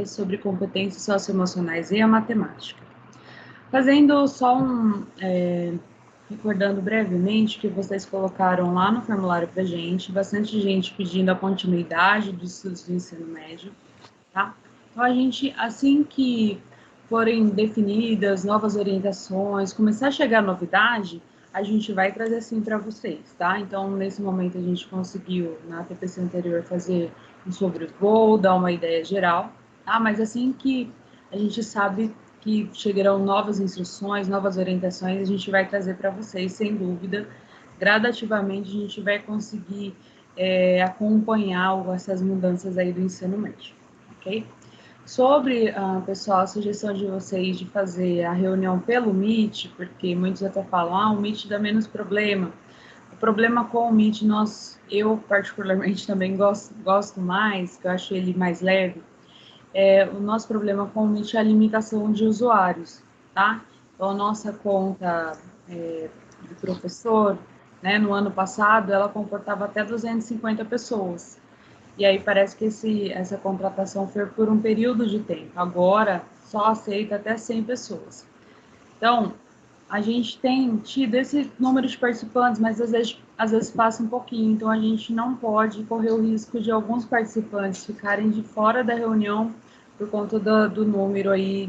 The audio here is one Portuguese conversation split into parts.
você sobre competências socioemocionais e a matemática. Fazendo só recordando brevemente que vocês colocaram lá no formulário para gente, bastante gente pedindo a continuidade dos estudos do ensino médio, tá? Então, a gente, assim que forem definidas novas orientações, começar a chegar novidade, a gente vai trazer sim para vocês, tá? Então, nesse momento, a gente conseguiu, na TPC anterior, fazer um sobrevoo, dar uma ideia geral, tá? Mas assim que a gente sabe que chegarão novas instruções, novas orientações, a gente vai trazer para vocês, sem dúvida. Gradativamente, a gente vai conseguir acompanhar essas mudanças aí do ensino médio, ok? Sobre, pessoal, a sugestão de vocês de fazer a reunião pelo Meet, porque muitos até falam, o Meet dá menos problema. O problema com o Meet, eu particularmente também gosto mais, que eu acho ele mais leve, o nosso problema com o Meet é a limitação de usuários, tá? Então, a nossa conta de professor, né, no ano passado, ela comportava até 250 pessoas. E aí parece que essa contratação foi por um período de tempo. Agora, só aceita até 100 pessoas. Então, a gente tem tido esse número de participantes, mas às vezes passa um pouquinho. Então, a gente não pode correr o risco de alguns participantes ficarem de fora da reunião por conta do número aí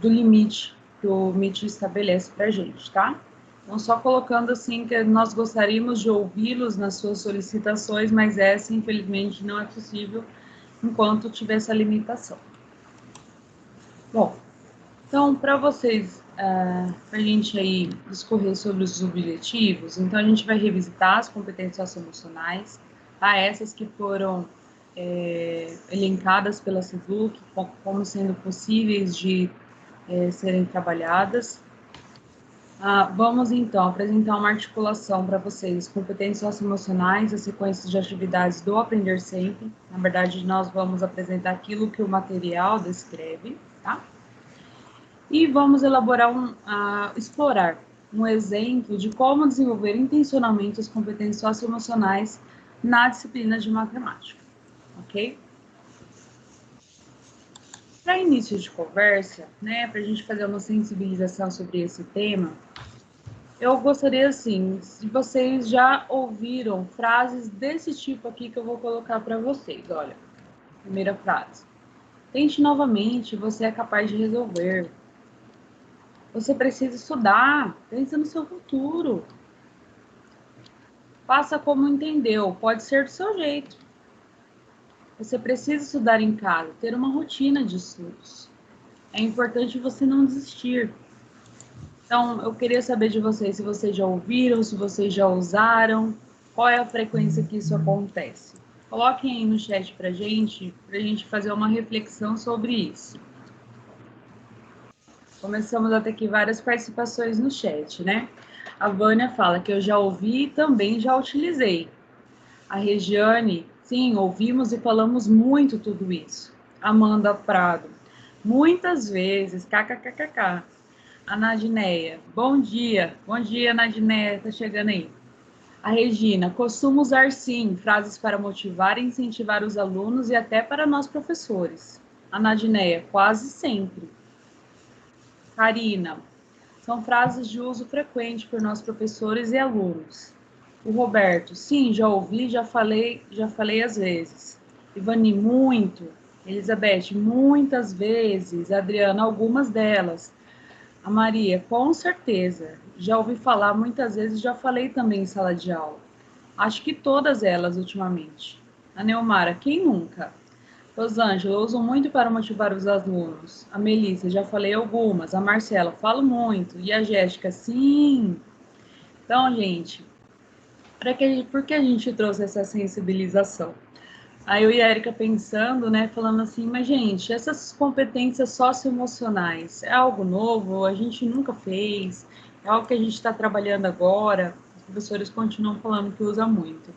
do limite que o Meet estabelece para a gente, tá? Então, só colocando assim que nós gostaríamos de ouvi-los nas suas solicitações, mas essa, infelizmente, não é possível enquanto tiver essa limitação. Bom, então, para vocês, para a gente aí discorrer sobre os objetivos, então a gente vai revisitar as competências socioemocionais, tá? Essas que foram elencadas pela SEDUC como sendo possíveis de serem trabalhadas. Vamos, então, apresentar uma articulação para vocês, competências socioemocionais, as sequências de atividades do Aprender Sempre. Na verdade, nós vamos apresentar aquilo que o material descreve, tá? E vamos explorar um exemplo de como desenvolver intencionalmente as competências socioemocionais na disciplina de matemática, ok? Para início de conversa, né, para a gente fazer uma sensibilização sobre esse tema, eu gostaria, assim, se vocês já ouviram frases desse tipo aqui que eu vou colocar para vocês. Olha, primeira frase. Tente novamente, você é capaz de resolver. Você precisa estudar, pensa no seu futuro. Faça como entendeu, pode ser do seu jeito. Você precisa estudar em casa, ter uma rotina de estudos. É importante você não desistir. Então, eu queria saber de vocês se vocês já ouviram, se vocês já usaram, qual é a frequência que isso acontece. Coloquem aí no chat para a gente fazer uma reflexão sobre isso. Começamos a ter aqui várias participações no chat, né? A Vânia fala que eu já ouvi e também já utilizei. A Regiane, sim, ouvimos e falamos muito tudo isso. Amanda Prado, muitas vezes, kkkk. A Nadineia, bom dia, Nadineia, tá chegando aí. A Regina, costumo usar sim, frases para motivar e incentivar os alunos e até para nós professores. A Nadineia, quase sempre. Karina, são frases de uso frequente por nós professores e alunos. O Roberto, sim, já ouvi, já falei às vezes. Ivani, muito. Elizabeth, muitas vezes. Adriana, algumas delas. A Maria, com certeza. Já ouvi falar muitas vezes, já falei também em sala de aula. Acho que todas elas ultimamente. A Neomara, quem nunca? Rosângela, eu uso muito para motivar os alunos. A Melissa, já falei algumas. A Marcela, falo muito. E a Jéssica, sim. Então, gente, por que a gente trouxe essa sensibilização? Aí eu e a Erika pensando, né, falando assim, mas gente, essas competências socioemocionais é algo novo, a gente nunca fez, é algo que a gente está trabalhando agora, os professores continuam falando que usa muito.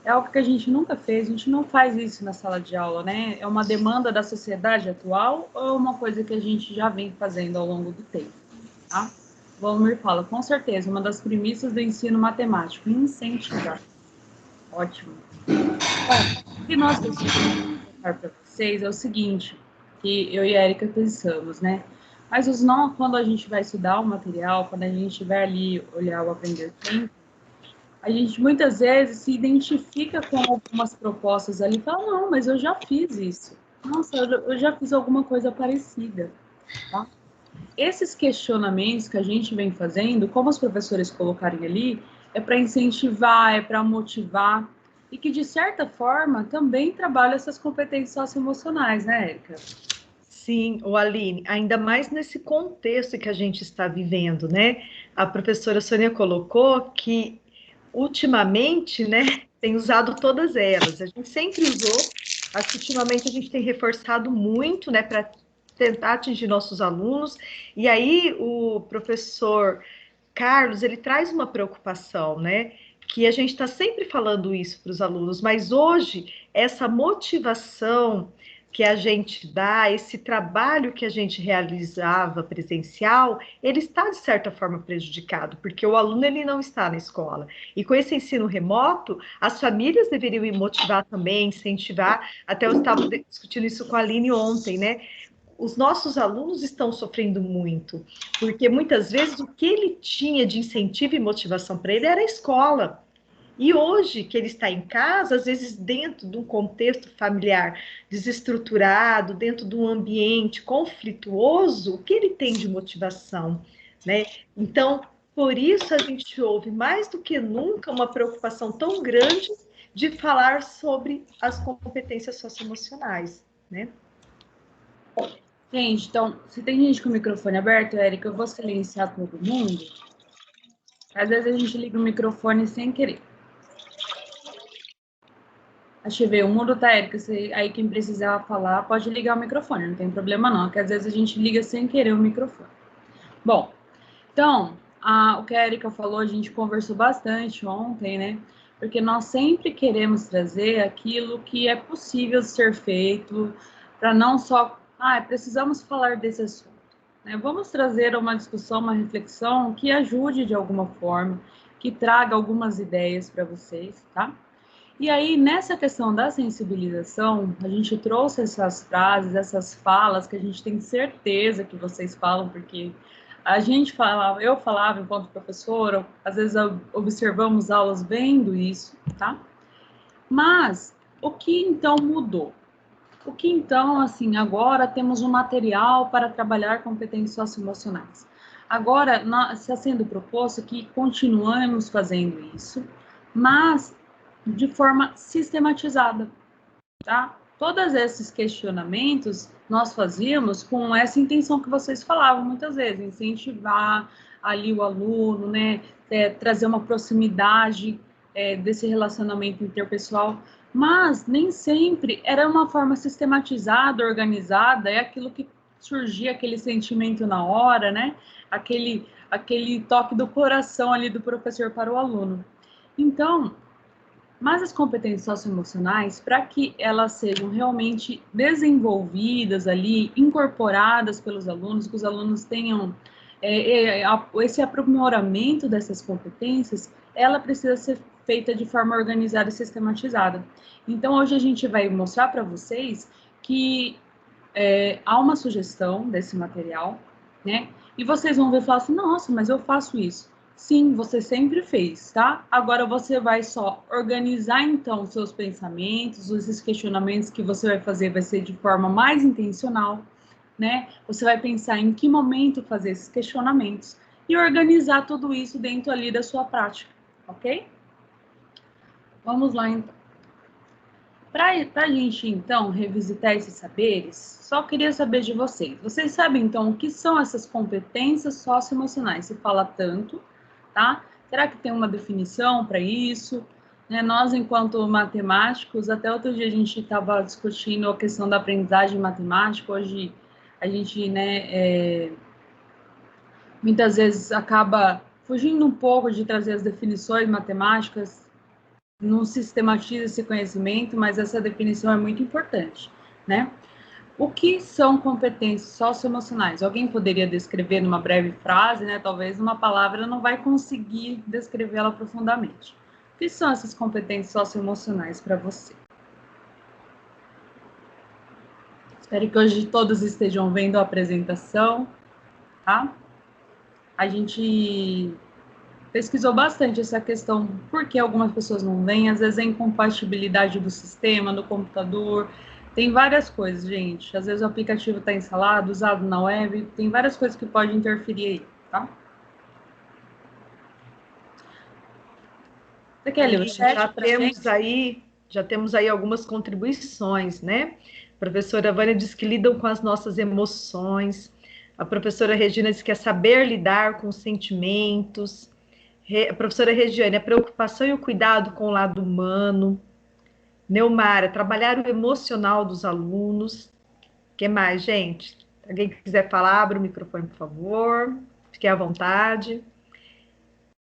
É algo que a gente nunca fez, a gente não faz isso na sala de aula, né? É uma demanda da sociedade atual ou é uma coisa que a gente já vem fazendo ao longo do tempo, tá? Valmir fala, com certeza, uma das premissas do ensino matemático, incentivar. Ótimo. Bom, o que nós decidimos colocar para vocês é o seguinte, que eu e a Erika pensamos, né? Mas quando a gente vai estudar o material, quando a gente vai ali olhar o Aprender Sempre, a gente muitas vezes se identifica com algumas propostas ali e fala, não, mas eu já fiz isso. Nossa, eu já fiz alguma coisa parecida, tá? Esses questionamentos que a gente vem fazendo, como os professores colocarem ali, é para incentivar, é para motivar, e que, de certa forma, também trabalha essas competências socioemocionais, né, Érica? Sim, o Aline, ainda mais nesse contexto que a gente está vivendo, né? A professora Sônia colocou que ultimamente, né, tem usado todas elas. A gente sempre usou, acho que ultimamente a gente tem reforçado muito, né, para tentar atingir nossos alunos. E aí o professor Carlos, ele traz uma preocupação, né? Que a gente está sempre falando isso para os alunos, mas hoje essa motivação que a gente dá, esse trabalho que a gente realizava presencial, ele está de certa forma prejudicado, porque o aluno ele não está na escola. E com esse ensino remoto, as famílias deveriam motivar também, incentivar. Até eu estava discutindo isso com a Aline ontem, né? Os nossos alunos estão sofrendo muito, porque muitas vezes o que ele tinha de incentivo e motivação para ele era a escola. E hoje, que ele está em casa, às vezes dentro de um contexto familiar desestruturado, dentro de um ambiente conflituoso, o que ele tem de motivação, né? Então, por isso a gente ouve mais do que nunca uma preocupação tão grande de falar sobre as competências socioemocionais, né? Gente, então, se tem gente com o microfone aberto, Érica, eu vou silenciar todo mundo. Às vezes a gente liga o microfone sem querer. Deixa eu ver, o mundo tá, Érica, aí quem precisar falar pode ligar o microfone, não tem problema não, que às vezes a gente liga sem querer o microfone. Bom, então, o que a Erika falou, a gente conversou bastante ontem, né? Porque nós sempre queremos trazer aquilo que é possível ser feito, para não só, precisamos falar desse assunto. Né? Vamos trazer uma discussão, uma reflexão que ajude de alguma forma, que traga algumas ideias para vocês, tá? E aí, nessa questão da sensibilização, a gente trouxe essas frases, essas falas que a gente tem certeza que vocês falam, porque a gente falava, eu falava enquanto professora, às vezes observamos aulas vendo isso, tá? Mas o que então mudou? O que então, assim, agora temos um material para trabalhar competências socioemocionais. Agora está sendo proposto que continuamos fazendo isso, mas de forma sistematizada, tá? Todos esses questionamentos nós fazíamos com essa intenção que vocês falavam muitas vezes, incentivar ali o aluno, né? Trazer uma proximidade desse relacionamento interpessoal, mas nem sempre era uma forma sistematizada, organizada, é aquilo que surgia aquele sentimento na hora, né? Aquele toque do coração ali do professor para o aluno. Então, mas as competências socioemocionais, para que elas sejam realmente desenvolvidas ali, incorporadas pelos alunos, que os alunos tenham esse aprimoramento dessas competências, ela precisa ser feita de forma organizada e sistematizada. Então, hoje a gente vai mostrar para vocês que há uma sugestão desse material, né? E vocês vão ver e falar assim, nossa, mas eu faço isso. Sim, você sempre fez, tá? Agora você vai só organizar, então, os seus pensamentos, esses questionamentos que você vai fazer vai ser de forma mais intencional, né? Você vai pensar em que momento fazer esses questionamentos e organizar tudo isso dentro ali da sua prática, ok? Vamos lá, então. Para a gente, então, revisitar esses saberes, só queria saber de vocês. Vocês sabem, então, o que são essas competências socioemocionais? Se fala tanto, tá? Será que tem uma definição para isso? Né, nós, enquanto matemáticos, até outro dia a gente estava discutindo a questão da aprendizagem matemática. Hoje a gente, né, muitas vezes acaba fugindo um pouco de trazer as definições matemáticas, não sistematiza esse conhecimento, mas essa definição é muito importante, né? O que são competências socioemocionais? Alguém poderia descrever numa breve frase, né? Talvez uma palavra não vai conseguir descrevê-la profundamente. O que são essas competências socioemocionais para você? Espero que hoje todos estejam vendo a apresentação, tá? A gente pesquisou bastante essa questão, por que algumas pessoas não vêm, às vezes é incompatibilidade do sistema, do computador, tem várias coisas, gente. Às vezes o aplicativo está instalado, usado na web, tem várias coisas que podem interferir aí, tá? Você quer ler o Aline, chat pra gente? já temos aí algumas contribuições, né? A professora Vânia diz que lidam com as nossas emoções. A professora Regina diz que é saber lidar com os sentimentos. A professora Regiane, a preocupação e o cuidado com o lado humano. Neumara, trabalhar o emocional dos alunos. O que mais, gente? Alguém que quiser falar, abre o microfone, por favor. Fique à vontade.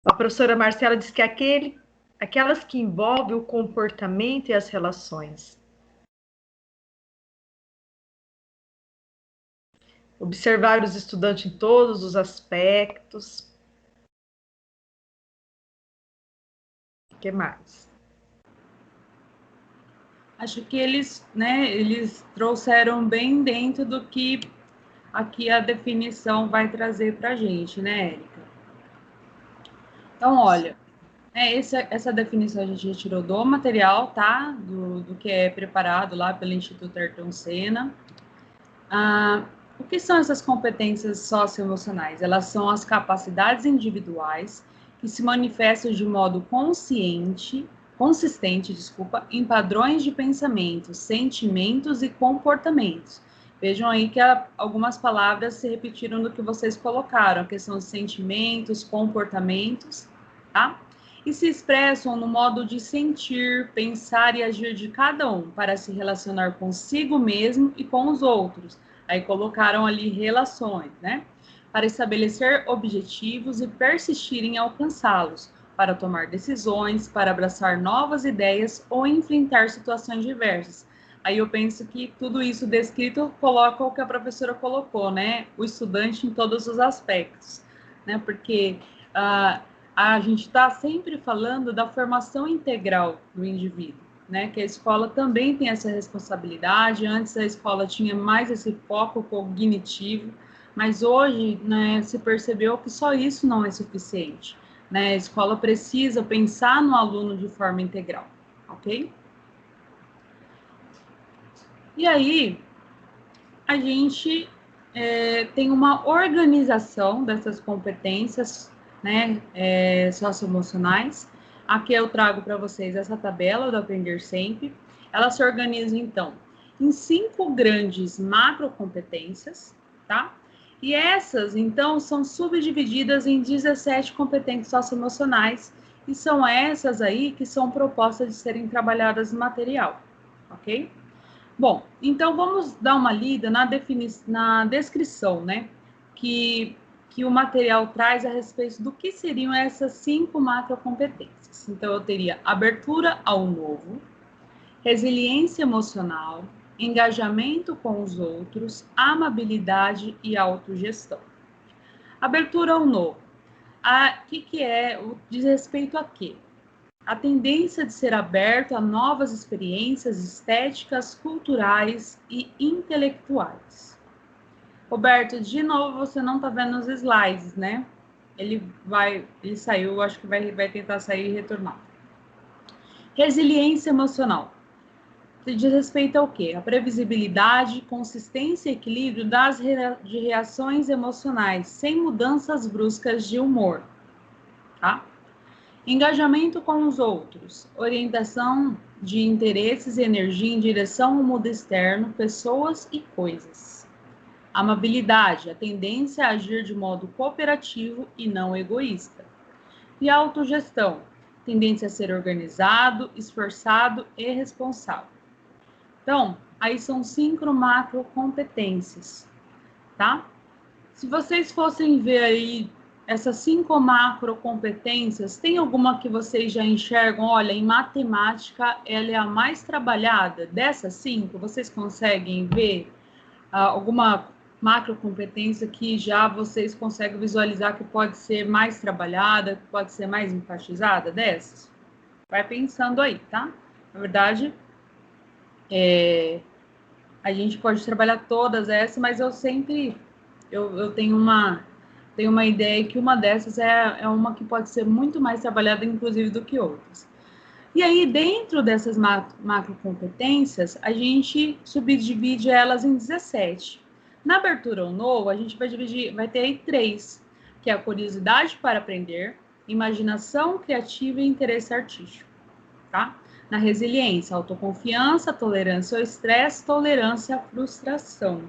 A professora Marcela diz que aquelas que envolvem o comportamento e as relações. Observar os estudantes em todos os aspectos. O que mais? Acho que eles, né, eles trouxeram bem dentro do que aqui a definição vai trazer para a gente, né, Érica? Então, olha, essa definição a gente retirou do material, tá? Do que é preparado lá pelo Instituto Ayrton Senna. O que são essas competências socioemocionais? Elas são as capacidades individuais que se manifestam de modo consistente, em padrões de pensamento, sentimentos e comportamentos. Vejam aí que algumas palavras se repetiram do que vocês colocaram, a questão de sentimentos, comportamentos, tá? E se expressam no modo de sentir, pensar e agir de cada um para se relacionar consigo mesmo e com os outros. Aí colocaram ali relações, né? Para estabelecer objetivos e persistir em alcançá-los, para tomar decisões, para abraçar novas ideias ou enfrentar situações diversas. Aí eu penso que tudo isso descrito coloca o que a professora colocou, né? O estudante em todos os aspectos, né? Porque a gente está sempre falando da formação integral do indivíduo, né? Que a escola também tem essa responsabilidade. Antes a escola tinha mais esse foco cognitivo, mas hoje, né, se percebeu que só isso não é suficiente, né? A escola precisa pensar no aluno de forma integral, ok? E aí, a gente tem uma organização dessas competências, né, socioemocionais. Aqui eu trago para vocês essa tabela do Aprender Sempre. Ela se organiza, então, em 5 grandes macrocompetências, tá? E essas, então, são subdivididas em 17 competências socioemocionais, e são essas aí que são propostas de serem trabalhadas no material, ok? Bom, então vamos dar uma lida na descrição, né? Que o material traz a respeito do que seriam essas 5 macrocompetências. Então, eu teria abertura ao novo, resiliência emocional, engajamento com os outros, amabilidade e autogestão. Abertura ao novo. Diz respeito a quê? A tendência de ser aberto a novas experiências estéticas, culturais e intelectuais. Roberto, de novo você não está vendo os slides, né? Ele saiu, acho que vai tentar sair e retornar. Resiliência emocional. Diz respeito ao quê? A previsibilidade, consistência e equilíbrio de reações emocionais, sem mudanças bruscas de humor, tá? Engajamento com os outros, orientação de interesses e energia em direção ao mundo externo, pessoas e coisas. Amabilidade, a tendência a agir de modo cooperativo e não egoísta. E autogestão, tendência a ser organizado, esforçado e responsável. Então, aí são 5 macro competências, tá? Se vocês fossem ver aí essas 5 macro competências, tem alguma que vocês já enxergam? Olha, em matemática, ela é a mais trabalhada. Dessas 5, vocês conseguem ver alguma macro competência que já vocês conseguem visualizar que pode ser mais trabalhada, que pode ser mais enfatizada dessas? Vai pensando aí, tá? Na verdade, A gente pode trabalhar todas essas, mas eu sempre eu tenho uma ideia que uma dessas é uma que pode ser muito mais trabalhada, inclusive, do que outras. E aí, dentro dessas macrocompetências, a gente subdivide elas em 17. Na abertura ao novo, a gente vai ter aí 3, que é a curiosidade para aprender, imaginação criativa e interesse artístico, tá? Na resiliência, autoconfiança, tolerância ao estresse, tolerância à frustração.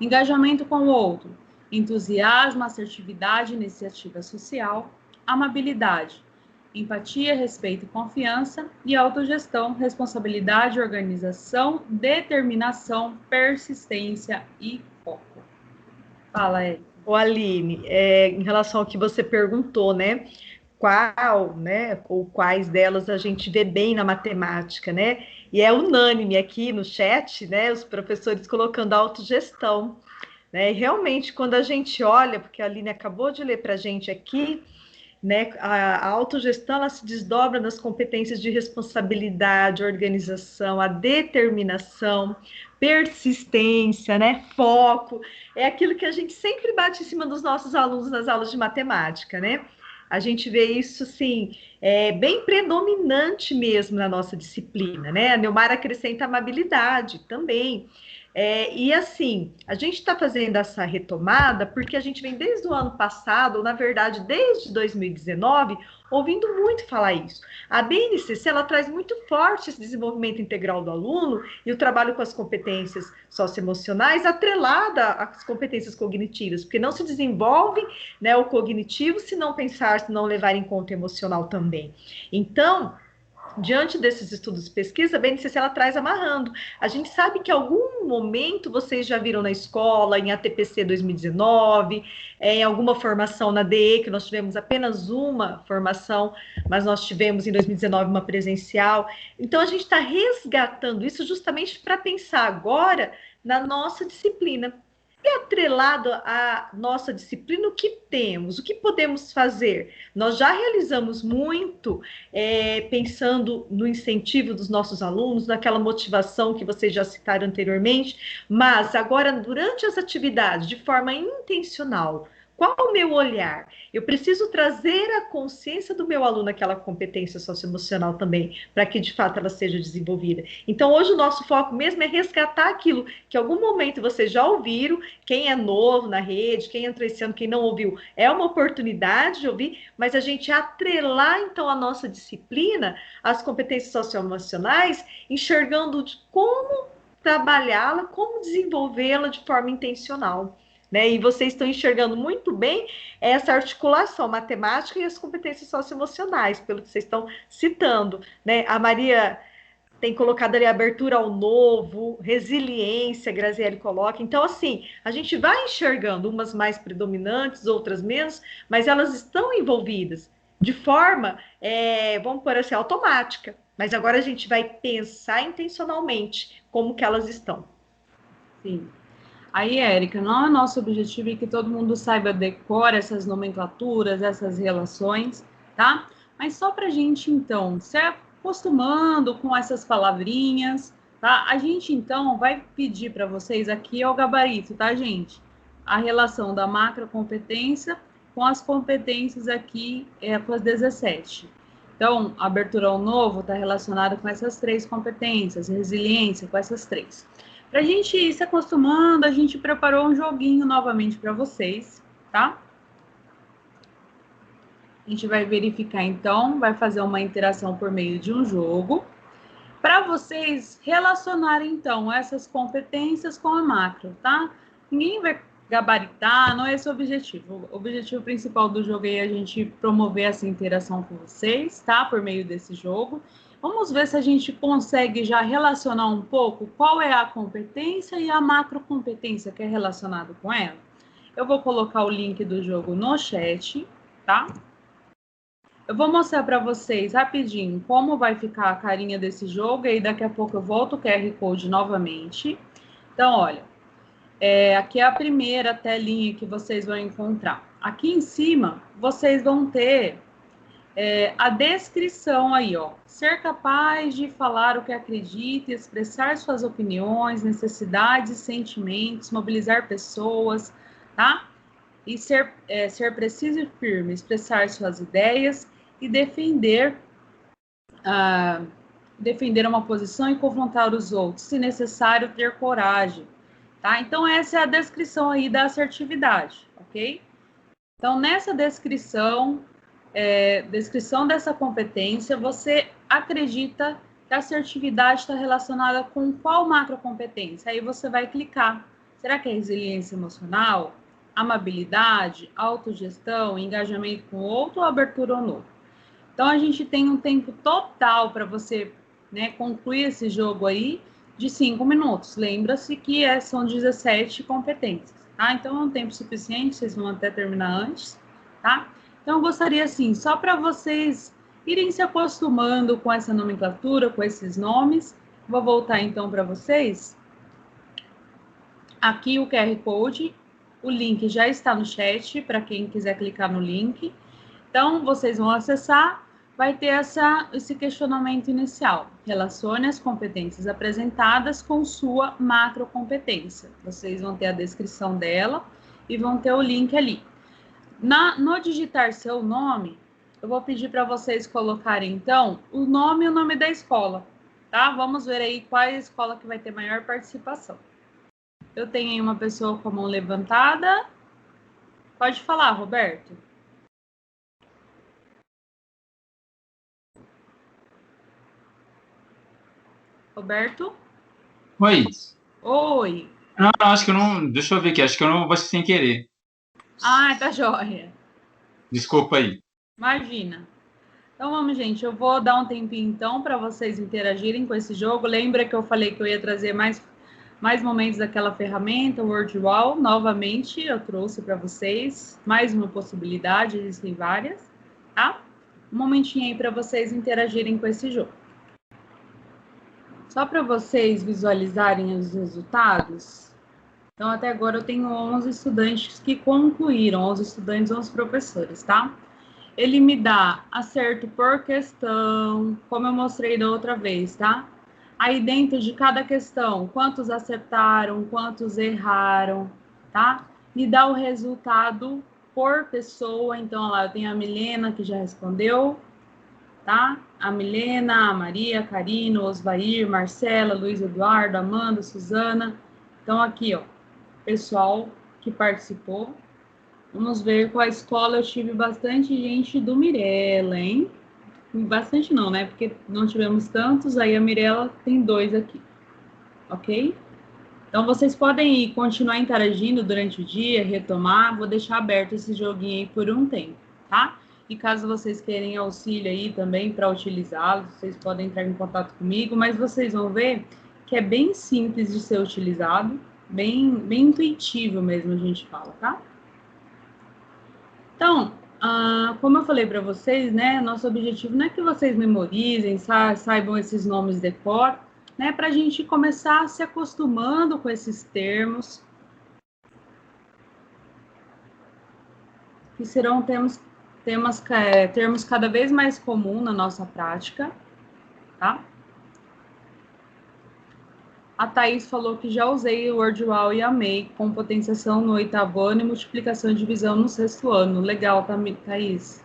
Engajamento com o outro, entusiasmo, assertividade, iniciativa social, amabilidade, empatia, respeito e confiança, e autogestão, responsabilidade, organização, determinação, persistência e foco. Fala, Érica. Ô, Aline, em relação ao que você perguntou, né? Qual, né, ou quais delas a gente vê bem na matemática, né? E é unânime aqui no chat, né? Os professores colocando autogestão, né? E realmente, quando a gente olha, porque a Aline acabou de ler para a gente aqui, né, a autogestão ela se desdobra nas competências de responsabilidade, organização, a determinação, persistência, né, foco. É aquilo que a gente sempre bate em cima dos nossos alunos nas aulas de matemática, né? A gente vê isso, assim, bem predominante mesmo na nossa disciplina, né? A Neumar acrescenta amabilidade também. E assim, a gente está fazendo essa retomada porque a gente vem desde o ano passado, ou na verdade desde 2019, ouvindo muito falar isso. A BNCC ela traz muito forte esse desenvolvimento integral do aluno e o trabalho com as competências socioemocionais atrelada às competências cognitivas, porque não se desenvolve, né, o cognitivo se não pensar, se não levar em conta o emocional também. Então, diante desses estudos de pesquisa, a BNCC ela traz amarrando. A gente sabe que em algum momento vocês já viram na escola, em ATPC 2019, em alguma formação na DE, que nós tivemos apenas uma formação, mas nós tivemos em 2019 uma presencial. Então, a gente está resgatando isso justamente para pensar agora na nossa disciplina. E atrelado à nossa disciplina, o que temos? O que podemos fazer? Nós já realizamos muito pensando no incentivo dos nossos alunos, naquela motivação que vocês já citaram anteriormente, mas agora, durante as atividades, de forma intencional, qual o meu olhar? Eu preciso trazer a consciência do meu aluno aquela competência socioemocional também, para que de fato ela seja desenvolvida. Então, hoje o nosso foco mesmo é resgatar aquilo que em algum momento vocês já ouviram, quem é novo na rede, quem entrou esse ano, quem não ouviu, é uma oportunidade de ouvir, mas a gente atrelar então a nossa disciplina às competências socioemocionais, enxergando de como trabalhá-la, como desenvolvê-la de forma intencional. Né? E vocês estão enxergando muito bem essa articulação matemática e as competências socioemocionais, pelo que vocês estão citando. Né? A Maria tem colocado ali abertura ao novo, resiliência, Graziele coloca. Então, assim, a gente vai enxergando umas mais predominantes, outras menos, mas elas estão envolvidas de forma, vamos por assim, automática. Mas agora a gente vai pensar intencionalmente como que elas estão. Sim. Aí, Érica, não é nosso objetivo que todo mundo saiba decor essas nomenclaturas, essas relações, tá? Mas só para a gente, então, se acostumando com essas palavrinhas, tá? A gente, então, vai pedir para vocês aqui o gabarito, tá, gente? A relação da macrocompetência com as competências aqui, com as 17. Então, a abertura ao novo está relacionada com essas 3 competências, resiliência com essas 3. Para a gente ir se acostumando, a gente preparou um joguinho novamente para vocês, tá? A gente vai verificar, então, vai fazer uma interação por meio de um jogo, para vocês relacionarem, então, essas competências com a macro, tá? Ninguém vai gabaritar, não é esse o objetivo. O objetivo principal do jogo é a gente promover essa interação com vocês, tá? Por meio desse jogo. Vamos ver se a gente consegue já relacionar um pouco qual é a competência e a macrocompetência que é relacionado com ela. Eu vou colocar o link do jogo no chat, tá? Eu vou mostrar para vocês rapidinho como vai ficar a carinha desse jogo e daqui a pouco eu volto o QR Code novamente. Então, olha, aqui é a primeira telinha que vocês vão encontrar. Aqui em cima, vocês vão ter a descrição aí, ó. Ser capaz de falar o que acredita, expressar suas opiniões, necessidades, sentimentos, mobilizar pessoas, tá? E ser preciso e firme, expressar suas ideias e defender uma posição e confrontar os outros, se necessário, ter coragem, tá? Então, essa é a descrição aí da assertividade, ok? Então, nessa descrição dessa competência, você acredita que a assertividade está relacionada com qual macrocompetência? Aí você vai clicar. Será que é resiliência emocional, amabilidade, autogestão, engajamento com o outro ou abertura ao novo? Então, a gente tem um tempo total para você, né, concluir esse jogo aí de 5 minutos. Lembra-se que são 17 competências, tá? Então, é um tempo suficiente, vocês vão até terminar antes, tá? Então, eu gostaria, assim, só para vocês irem se acostumando com essa nomenclatura, com esses nomes. Vou voltar, então, para vocês. Aqui o QR Code, o link já está no chat, para quem quiser clicar no link. Então, vocês vão acessar, vai ter esse questionamento inicial. Relacione as competências apresentadas com sua macrocompetência. Vocês vão ter a descrição dela e vão ter o link ali. No digitar seu nome, eu vou pedir para vocês colocarem, então, o nome e o nome da escola, tá? Vamos ver aí qual é a escola que vai ter maior participação. Eu tenho aí uma pessoa com a mão levantada. Pode falar, Roberto. Roberto? Oi. Oi. Não, acho que eu não... Deixa eu ver aqui. Acho que eu não vou sem querer. Ah, tá joia. Desculpa aí. Imagina. Então vamos, gente. Eu vou dar um tempinho, então, para vocês interagirem com esse jogo. Lembra que eu falei que eu ia trazer mais momentos daquela ferramenta, o WordWall. Novamente, eu trouxe para vocês mais uma possibilidade. Existem várias, tá? Um momentinho aí para vocês interagirem com esse jogo. Só para vocês visualizarem os resultados. Então, até agora eu tenho 11 estudantes que concluíram, 11 estudantes, 11 professores, tá? Ele me dá acerto por questão, como eu mostrei da outra vez, tá? Aí, dentro de cada questão, quantos acertaram, quantos erraram, tá? Me dá o resultado por pessoa. Então, lá eu tenho a Milena, que já respondeu, tá? A Milena, a Maria, a Karina, o Osvair, Marcela, Luiz Eduardo, Amanda, Suzana. Então, aqui, ó, pessoal que participou. Vamos ver qual escola. Eu tive bastante gente do Mirella, hein? Bastante não, né? Porque não tivemos tantos, aí a Mirella tem 2 aqui, ok? Então, vocês podem ir, continuar interagindo durante o dia, retomar. Vou deixar aberto esse joguinho aí por um tempo, tá? E caso vocês queiram auxílio aí também para utilizá-lo, vocês podem entrar em contato comigo, mas vocês vão ver que é bem simples de ser utilizado, bem intuitivo mesmo, a gente fala, tá? Então, como eu falei para vocês, né, nosso objetivo não é que vocês memorizem, saibam esses nomes de cor, né, para a gente começar se acostumando com esses termos, que serão termos cada vez mais comuns na nossa prática, tá? A Thaís falou que já usei o WordWall e amei, com potenciação no 8º ano e multiplicação e divisão no 6º ano. Legal, Thaís.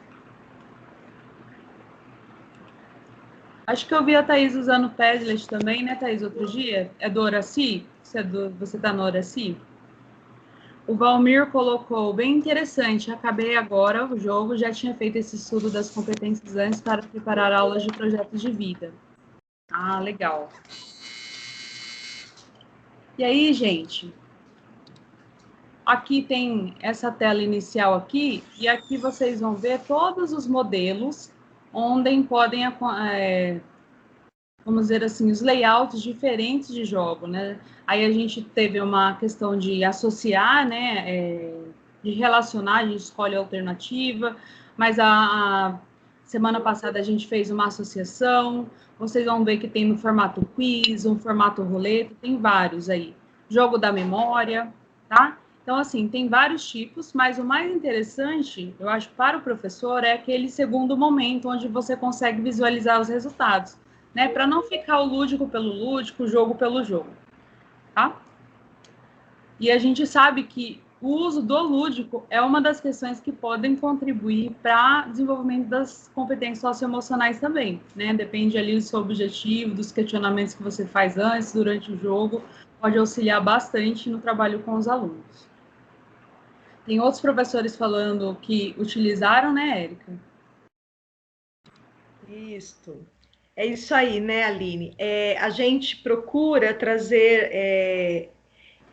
Acho que eu vi a Thaís usando o Padlet também, né, Thaís, outro dia? É do Horaci? Você tá no Horaci? O Valmir colocou, bem interessante, acabei agora o jogo, já tinha feito esse estudo das competências antes para preparar aulas de projetos de vida. Ah, legal. E aí, gente, aqui tem essa tela inicial aqui, e aqui vocês vão ver todos os modelos onde podem, vamos dizer assim, os layouts diferentes de jogo, né? Aí a gente teve uma questão de associar, né, de relacionar, a gente escolhe a alternativa, mas a semana passada a gente fez uma associação, vocês vão ver que tem no formato quiz, um formato roleta, tem vários aí. Jogo da memória, tá? Então, assim, tem vários tipos, mas o mais interessante, eu acho, para o professor, é aquele segundo momento onde você consegue visualizar os resultados, né? Para não ficar o lúdico pelo lúdico, o jogo pelo jogo, tá? E a gente sabe que o uso do lúdico é uma das questões que podem contribuir para o desenvolvimento das competências socioemocionais também, né? Depende ali do seu objetivo, dos questionamentos que você faz antes, durante o jogo, pode auxiliar bastante no trabalho com os alunos. Tem outros professores falando que utilizaram, né, Érica? Isso. É isso aí, né, Aline? A gente procura trazer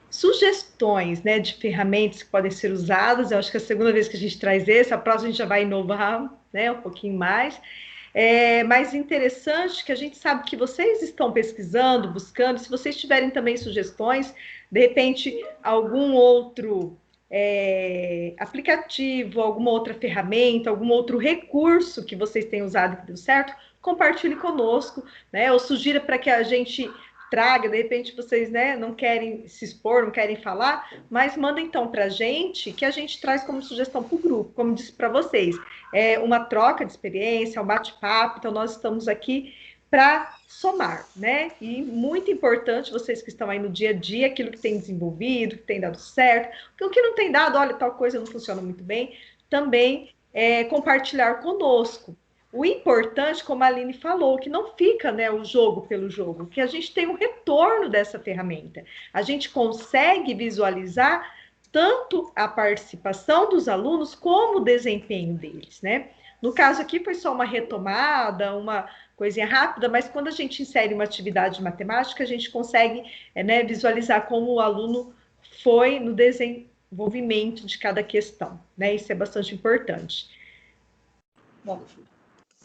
sugestões, né, de ferramentas que podem ser usadas. Eu acho que é a segunda vez que a gente traz esse, a próxima a gente já vai inovar, né, um pouquinho mais. Mais interessante que a gente sabe que vocês estão pesquisando, buscando. Se vocês tiverem também sugestões, de repente algum outro aplicativo, alguma outra ferramenta, algum outro recurso que vocês tenham usado que deu certo, compartilhe conosco, né? Ou sugira para que a gente traga, de repente vocês, né, não querem se expor, não querem falar, mas manda então para a gente, que a gente traz como sugestão para o grupo, como disse para vocês. É uma troca de experiência, um bate-papo, então nós estamos aqui para somar, né? E muito importante, vocês que estão aí no dia a dia, aquilo que tem desenvolvido, que tem dado certo, o que não tem dado, olha, tal coisa não funciona muito bem, também compartilhar conosco. O importante, como a Aline falou, que não fica, né, o jogo pelo jogo, que a gente tem um retorno dessa ferramenta. A gente consegue visualizar tanto a participação dos alunos como o desempenho deles, né? No caso aqui foi só uma retomada, uma coisinha rápida, mas quando a gente insere uma atividade de matemática, a gente consegue né, visualizar como o aluno foi no desenvolvimento de cada questão, né? Isso é bastante importante. Bom,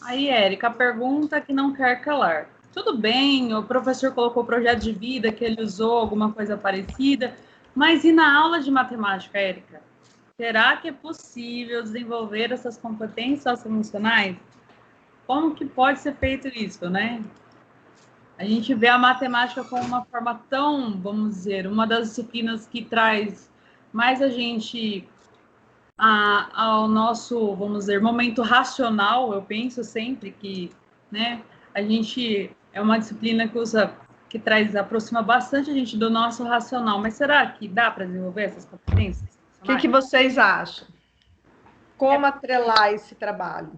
aí, Érica, a pergunta que não quer calar. Tudo bem, o professor colocou o projeto de vida, que ele usou alguma coisa parecida, mas e na aula de matemática, Érica? Será que é possível desenvolver essas competências socioemocionais? Como que pode ser feito isso, né? A gente vê a matemática como uma forma tão, vamos dizer, uma das disciplinas que traz mais a gente ao nosso, vamos dizer, momento racional. Eu penso sempre que, né, a gente é uma disciplina que aproxima bastante a gente do nosso racional, mas será que dá para desenvolver essas competências? O que vocês acham? Como atrelar esse trabalho?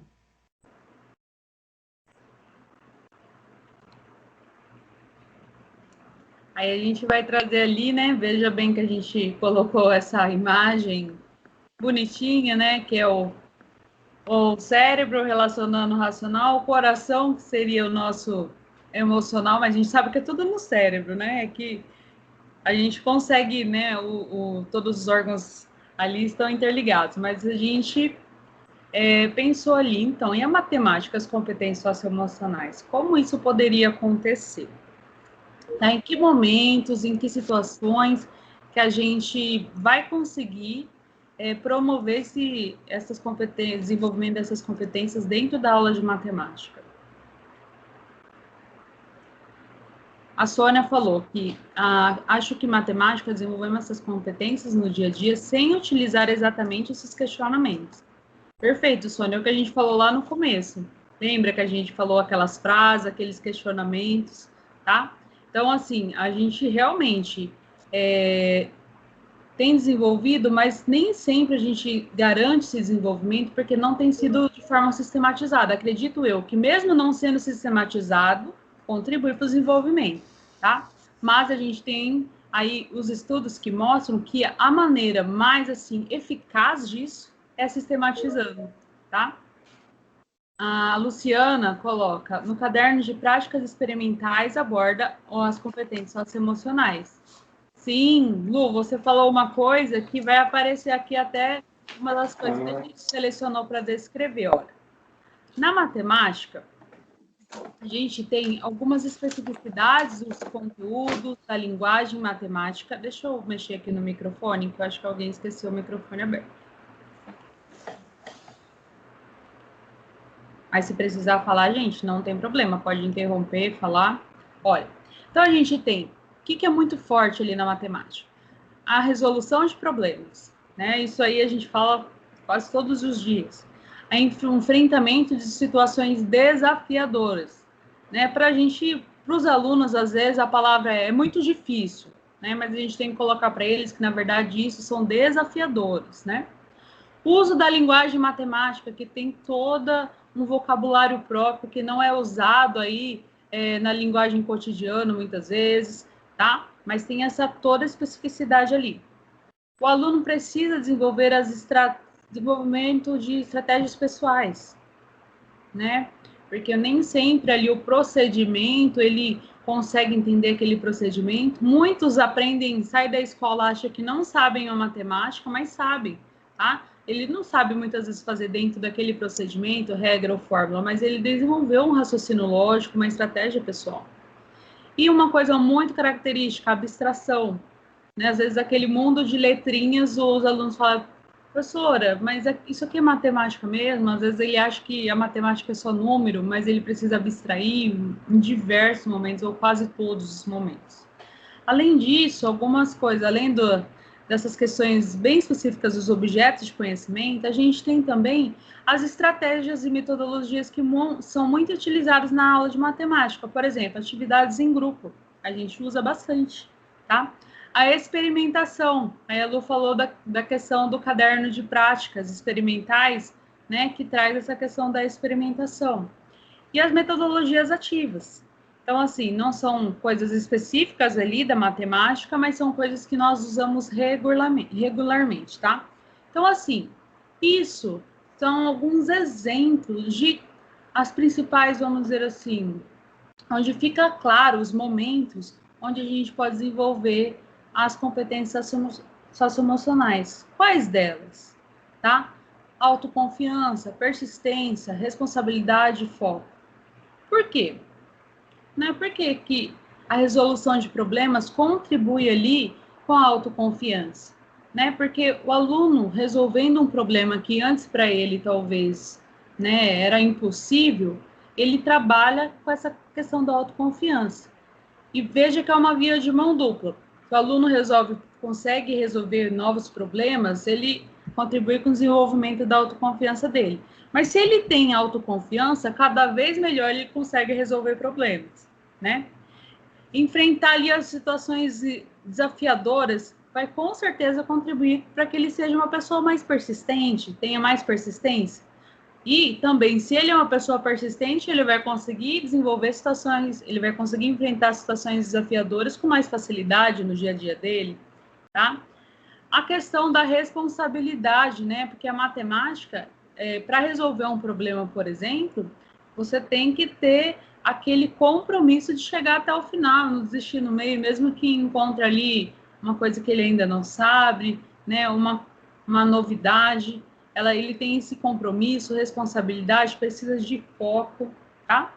Aí a gente vai trazer ali, né? Veja bem que a gente colocou essa imagem bonitinha, né? Que é o cérebro relacionando o racional, o coração, que seria o nosso emocional, mas a gente sabe que é tudo no cérebro, né? É que a gente consegue, né? Todos os órgãos ali estão interligados, mas a gente pensou ali, então, e a matemática, as competências socioemocionais? Como isso poderia acontecer? Tá? Em que momentos, em que situações que a gente vai conseguir promover essas competências, desenvolvimento dessas competências dentro da aula de matemática? A Sônia falou que acho que matemática desenvolvemos essas competências no dia a dia sem utilizar exatamente esses questionamentos. Perfeito, Sônia, é o que a gente falou lá no começo. Lembra que a gente falou aquelas frases, aqueles questionamentos, tá? Então, assim, a gente realmente tem desenvolvido, mas nem sempre a gente garante esse desenvolvimento, porque não tem sido de forma sistematizada. Acredito eu que, mesmo não sendo sistematizado, contribui para o desenvolvimento, tá? Mas a gente tem aí os estudos que mostram que a maneira mais, assim, eficaz disso é sistematizando, tá? A Luciana coloca, no caderno de práticas experimentais aborda as competências socioemocionais. Sim, Lu, você falou uma coisa que vai aparecer aqui até uma das coisas que a gente selecionou para descrever. Olha, na matemática, a gente tem algumas especificidades dos conteúdos, da linguagem matemática. Deixa eu mexer aqui no microfone, que eu acho que alguém esqueceu o microfone aberto. Aí, se precisar falar, gente, não tem problema, pode interromper, falar. Olha, então a gente tem, o que é muito forte ali na matemática? a resolução de problemas, né? Isso aí a gente fala quase todos os dias. O enfrentamento de situações desafiadoras, né? Para os alunos, às vezes, a palavra é muito difícil, né? Mas a gente tem que colocar para eles que, na verdade, isso são desafiadores, né? O uso da linguagem matemática, que tem toda um vocabulário próprio, que não é usado aí na linguagem cotidiana, muitas vezes, tá? Mas tem toda a especificidade ali. O aluno precisa desenvolver desenvolvimento de estratégias pessoais, né? Porque nem sempre ali o procedimento, ele consegue entender aquele procedimento. Muitos aprendem, saem da escola, acham que não sabem a matemática, mas sabem, tá? Ele não sabe muitas vezes fazer dentro daquele procedimento, regra ou fórmula, mas ele desenvolveu um raciocínio lógico, uma estratégia pessoal. E uma coisa muito característica, a abstração, né? Às vezes aquele mundo de letrinhas, os alunos falam, professora, mas isso aqui é matemática mesmo? Às vezes ele acha que a matemática é só número, mas ele precisa abstrair em diversos momentos, ou quase todos os momentos. Além disso, algumas coisas, dessas questões bem específicas dos objetos de conhecimento, a gente tem também as estratégias e metodologias que são muito utilizadas na aula de matemática. Por exemplo, atividades em grupo, a gente usa bastante, tá? A experimentação, a Lu falou da questão do caderno de práticas experimentais, né, que traz essa questão da experimentação. E as metodologias ativas. Então, assim, não são coisas específicas ali da matemática, mas são coisas que nós usamos regularmente, tá? Então, assim, isso são alguns exemplos de as principais, vamos dizer assim, onde fica claro os momentos onde a gente pode desenvolver as competências socioemocionais. Quais delas? Tá? Autoconfiança, persistência, responsabilidade e foco. Por quê? Né? Por que a resolução de problemas contribui ali com a autoconfiança? Né? Porque o aluno resolvendo um problema que antes para ele talvez, né, era impossível, ele trabalha com essa questão da autoconfiança. E veja que é uma via de mão dupla. Se o aluno consegue resolver novos problemas, ele contribui com o desenvolvimento da autoconfiança dele. Mas se ele tem autoconfiança, cada vez melhor ele consegue resolver problemas, né? Enfrentar ali as situações desafiadoras vai com certeza contribuir para que ele seja uma pessoa mais persistente, tenha mais persistência. E também, se ele é uma pessoa persistente, ele vai conseguir desenvolver situações, ele vai conseguir enfrentar situações desafiadoras com mais facilidade no dia a dia dele, tá? A questão da responsabilidade, né? Porque a matemática, para resolver um problema, por exemplo, você tem que ter aquele compromisso de chegar até o final, não desistir no meio, mesmo que encontre ali uma coisa que ele ainda não sabe, né? Uma novidade. Ele tem esse compromisso, responsabilidade, precisa de foco, tá?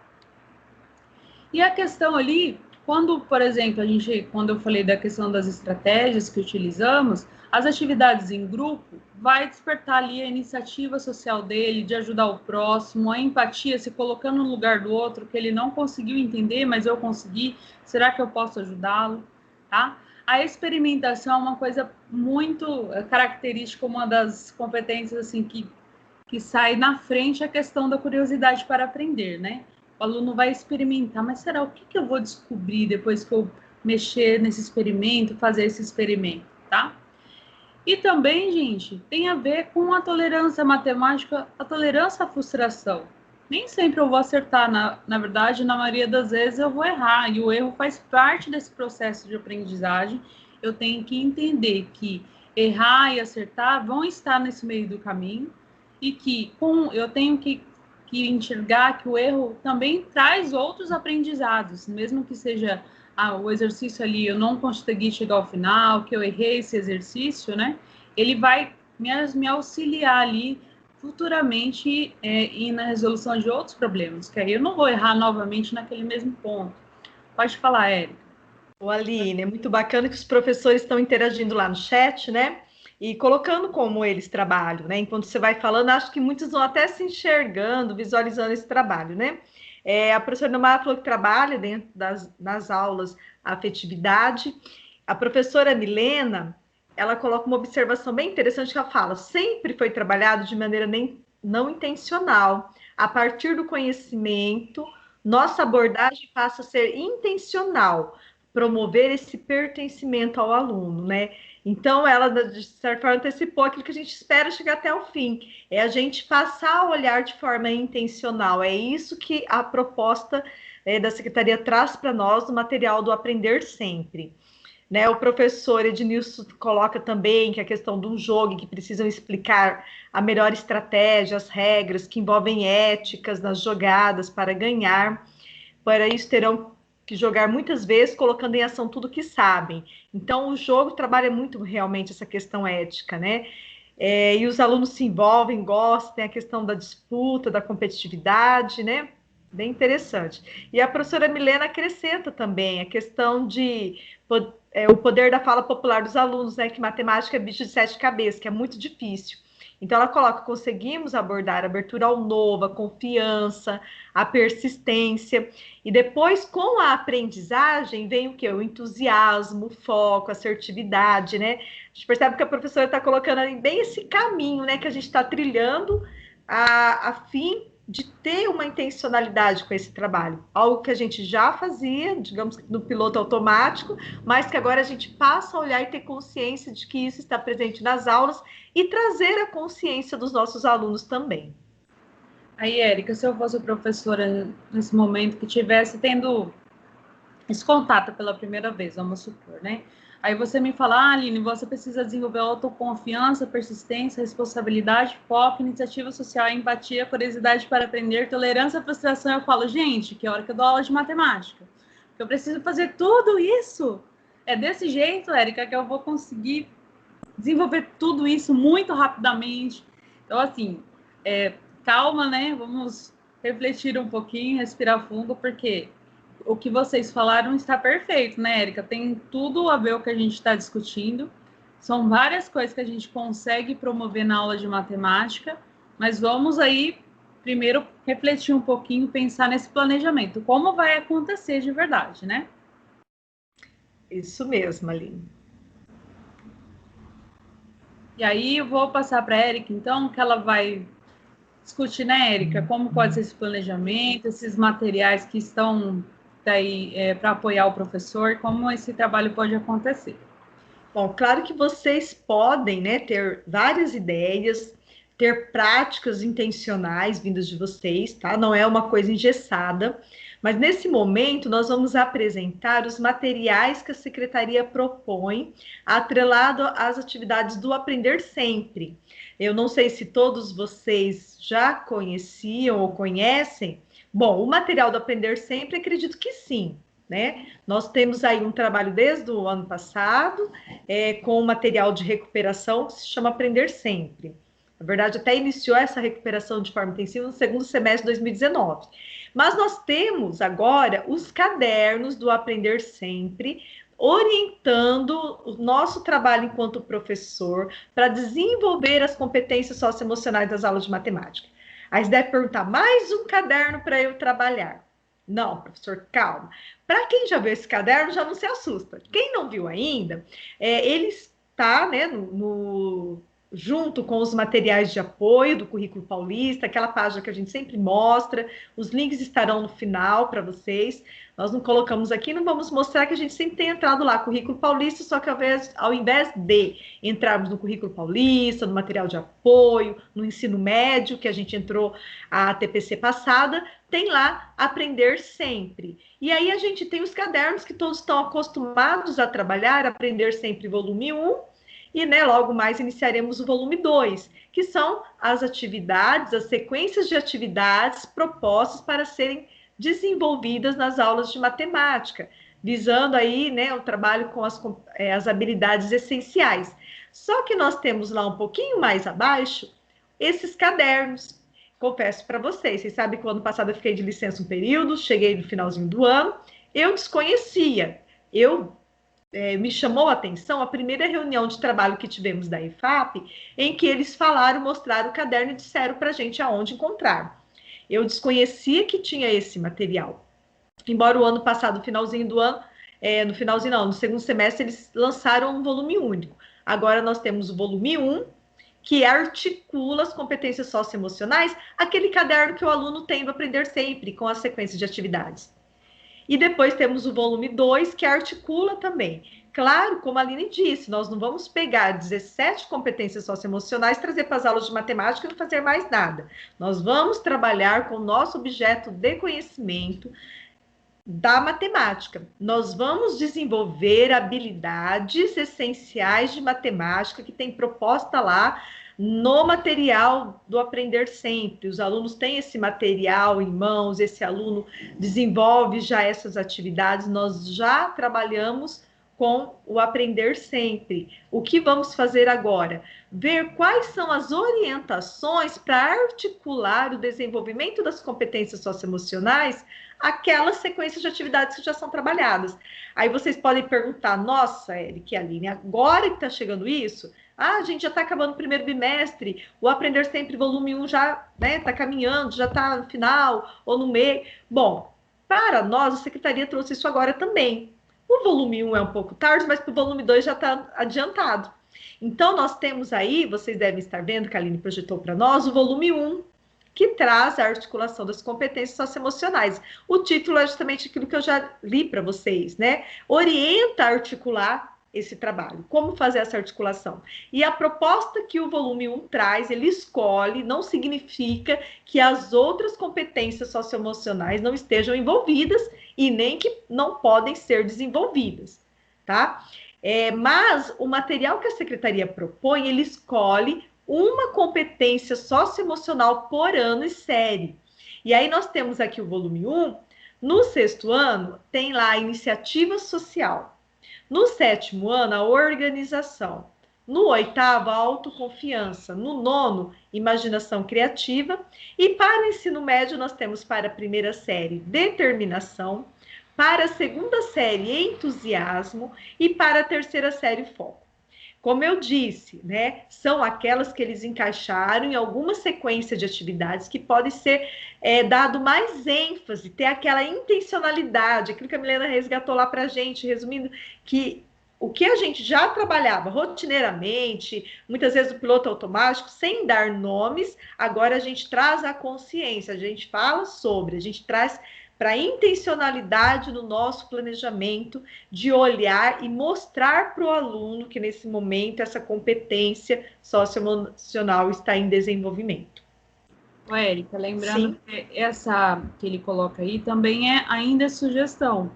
E a questão ali, quando, por exemplo, quando eu falei da questão das estratégias que utilizamos, as atividades em grupo vai despertar ali a iniciativa social dele, de ajudar o próximo, a empatia, se colocando no lugar do outro, que ele não conseguiu entender, mas eu consegui, será que eu posso ajudá-lo, tá? A experimentação é uma coisa muito característica, uma das competências assim que sai na frente a questão da curiosidade para aprender, né? O aluno vai experimentar, mas será o que eu vou descobrir depois que eu mexer nesse experimento, fazer esse experimento, tá? E também, gente, tem a ver com a tolerância matemática, a tolerância à frustração. Nem sempre eu vou acertar, na verdade, na maioria das vezes eu vou errar, e o erro faz parte desse processo de aprendizagem. Eu tenho que entender que errar e acertar vão estar nesse meio do caminho, e que eu tenho que enxergar que o erro também traz outros aprendizados, mesmo que seja o exercício ali, eu não consegui chegar ao final, que eu errei esse exercício, né? Ele vai me auxiliar ali futuramente e na resolução de outros problemas, que aí eu não vou errar novamente naquele mesmo ponto. Pode falar, Érica. Ô, Aline, é muito bacana que os professores estão interagindo lá no chat, né? E colocando como eles trabalham, né? Enquanto você vai falando, acho que muitos vão até se enxergando, visualizando esse trabalho, né? A professora Namara falou que trabalha dentro das aulas a afetividade. A professora Milena ela coloca uma observação bem interessante que ela fala: sempre foi trabalhado de maneira não intencional. A partir do conhecimento, nossa abordagem passa a ser intencional, promover esse pertencimento ao aluno, né? Então, ela, de certa forma, antecipou aquilo que a gente espera chegar até o fim. É a gente passar a olhar de forma intencional. É isso que a proposta da Secretaria traz para nós no material do Aprender Sempre. Né, o professor Ednilson coloca também que a questão de um jogo que precisam explicar a melhor estratégia, as regras que envolvem éticas nas jogadas para ganhar. Para isso terão que jogar muitas vezes, colocando em ação tudo que sabem. Então, o jogo trabalha muito realmente essa questão ética, né? E os alunos se envolvem, gostam, tem a questão da disputa, da competitividade, né? Bem interessante. E a professora Milena acrescenta também a questão de o poder da fala popular dos alunos, né? Que matemática é bicho de sete cabeças, que é muito difícil. Então, ela coloca: conseguimos abordar a abertura ao novo, a confiança, a persistência. E depois, com a aprendizagem, vem o quê? O entusiasmo, o foco, a assertividade, né? A gente percebe que a professora está colocando ali bem esse caminho, né? Que a gente está trilhando a fim de ter uma intencionalidade com esse trabalho. Algo que a gente já fazia, digamos, no piloto automático, mas que agora a gente passa a olhar e ter consciência de que isso está presente nas aulas e trazer a consciência dos nossos alunos também. Aí, Érica, se eu fosse professora nesse momento que estivesse tendo esse contato pela primeira vez, vamos supor, né? Aí você me fala: Aline, você precisa desenvolver autoconfiança, persistência, responsabilidade, foco, iniciativa social, empatia, curiosidade para aprender, tolerância, frustração. Eu falo: gente, que hora que eu dou aula de matemática? Eu preciso fazer tudo isso? É desse jeito, Érica, que eu vou conseguir desenvolver tudo isso muito rapidamente. Então, assim, calma, né? Vamos refletir um pouquinho, respirar fundo, porque o que vocês falaram está perfeito, né, Érica? Tem tudo a ver com o que a gente está discutindo. São várias coisas que a gente consegue promover na aula de matemática, mas vamos aí primeiro refletir um pouquinho, pensar nesse planejamento. Como vai acontecer de verdade, né? Isso mesmo, Aline. E aí eu vou passar para a Érica, então, que ela vai discutir, né, Érica, como pode ser esse planejamento, esses materiais que estão daí para apoiar o professor, como esse trabalho pode acontecer. Bom, claro que vocês podem, né, ter várias ideias, ter práticas intencionais vindas de vocês, tá? Não é uma coisa engessada, mas nesse momento nós vamos apresentar os materiais que a secretaria propõe, atrelado às atividades do Aprender Sempre. Eu não sei se todos vocês já conheciam ou conhecem. Bom, o material do Aprender Sempre, acredito que sim, né? Nós temos aí um trabalho desde o ano passado, com material de recuperação que se chama Aprender Sempre. Na verdade, até iniciou essa recuperação de forma intensiva no segundo semestre de 2019. Mas nós temos agora os cadernos do Aprender Sempre, orientando o nosso trabalho enquanto professor para desenvolver as competências socioemocionais das aulas de matemática. Aí você deve perguntar: mais um caderno para eu trabalhar? Não, professor, calma. Para quem já viu esse caderno, já não se assusta. Quem não viu ainda, ele está, né, junto com os materiais de apoio do Currículo Paulista, aquela página que a gente sempre mostra, os links estarão no final para vocês. Nós não colocamos aqui, não vamos mostrar que a gente sempre tem entrado lá, Currículo Paulista, só que ao invés de entrarmos no Currículo Paulista, no material de apoio, no ensino médio, que a gente entrou a TPC passada, tem lá Aprender Sempre. E aí a gente tem os cadernos que todos estão acostumados a trabalhar, Aprender Sempre volume 1, e, né, logo mais iniciaremos o volume 2, que são as atividades, as sequências de atividades propostas para serem desenvolvidas nas aulas de matemática, visando aí, né, o trabalho com as habilidades essenciais. Só que nós temos lá um pouquinho mais abaixo esses cadernos. Confesso para vocês sabem que o ano passado eu fiquei de licença um período, cheguei no finalzinho do ano, eu desconhecia, me chamou a atenção a primeira reunião de trabalho que tivemos da EFAP, em que eles mostraram o caderno e disseram para a gente aonde encontrar. Eu desconhecia que tinha esse material. Embora o ano passado, no finalzinho do ano, no finalzinho não, no segundo semestre, eles lançaram um volume único. Agora nós temos o volume 1, que articula as competências socioemocionais, aquele caderno que o aluno tem do Aprender Sempre, com a sequência de atividades. E depois temos o volume 2, que articula também. Claro, como a Aline disse, nós não vamos pegar 17 competências socioemocionais, trazer para as aulas de matemática e não fazer mais nada. Nós vamos trabalhar com o nosso objeto de conhecimento da matemática. Nós vamos desenvolver habilidades essenciais de matemática que tem proposta lá no material do Aprender Sempre. Os alunos têm esse material em mãos, esse aluno desenvolve já essas atividades, nós já trabalhamos com o Aprender Sempre. O que vamos fazer agora? Ver quais são as orientações para articular o desenvolvimento das competências socioemocionais, aquelas sequências de atividades que já são trabalhadas. Aí vocês podem perguntar, nossa, Eric e Aline, agora que está chegando isso, a gente já está acabando o primeiro bimestre, o Aprender Sempre volume 1 já está caminhando, já está no final ou no meio. Bom, para nós, a Secretaria trouxe isso agora também. O volume 1 é um pouco tarde, mas para o volume 2 já está adiantado. Então, nós temos aí, vocês devem estar vendo que a Aline projetou para nós, o volume 1, que traz a articulação das competências socioemocionais. O título é justamente aquilo que eu já li para vocês, né? Orienta a articular esse trabalho, como fazer essa articulação. E a proposta que o volume 1 traz, ele escolhe, não significa que as outras competências socioemocionais não estejam envolvidas e nem que não podem ser desenvolvidas, tá? Mas o material que a secretaria propõe, ele escolhe uma competência socioemocional por ano e série. E aí nós temos aqui o volume 1, no 6º ano tem lá a iniciativa social, no 7º ano a organização, no 8º a autoconfiança, no 9º imaginação criativa, e para o ensino médio nós temos para a primeira série determinação, para a segunda série entusiasmo e para a terceira série foco. Como eu disse, né, são aquelas que eles encaixaram em alguma sequência de atividades que pode ser dado mais ênfase, ter aquela intencionalidade, aquilo que a Milena resgatou lá para a gente, resumindo, que o que a gente já trabalhava rotineiramente, muitas vezes o piloto automático, sem dar nomes, agora a gente traz a consciência, a gente fala sobre, a gente traz para a intencionalidade do nosso planejamento, de olhar e mostrar para o aluno que nesse momento essa competência socioemocional está em desenvolvimento. Ô, Érica, lembrando que essa que ele coloca aí também é ainda sugestão.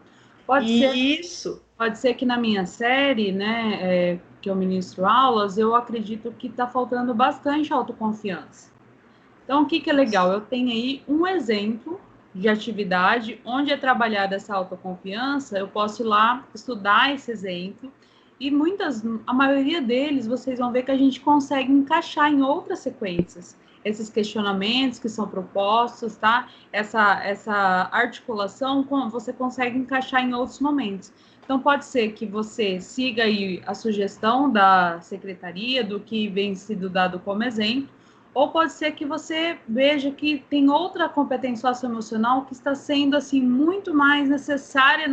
Pode ser que na minha série, né, que eu ministro aulas, eu acredito que está faltando bastante autoconfiança. Então, o que é legal? Eu tenho aí um exemplo de atividade onde é trabalhada essa autoconfiança, eu posso ir lá estudar esse exemplo e a maioria deles, vocês vão ver que a gente consegue encaixar em outras sequências. Esses questionamentos que são propostos, tá? Essa articulação você consegue encaixar em outros momentos. Então, pode ser que você siga aí a sugestão da secretaria, do que vem sido dado como exemplo, ou pode ser que você veja que tem outra competência socioemocional que está sendo, assim, muito mais necessária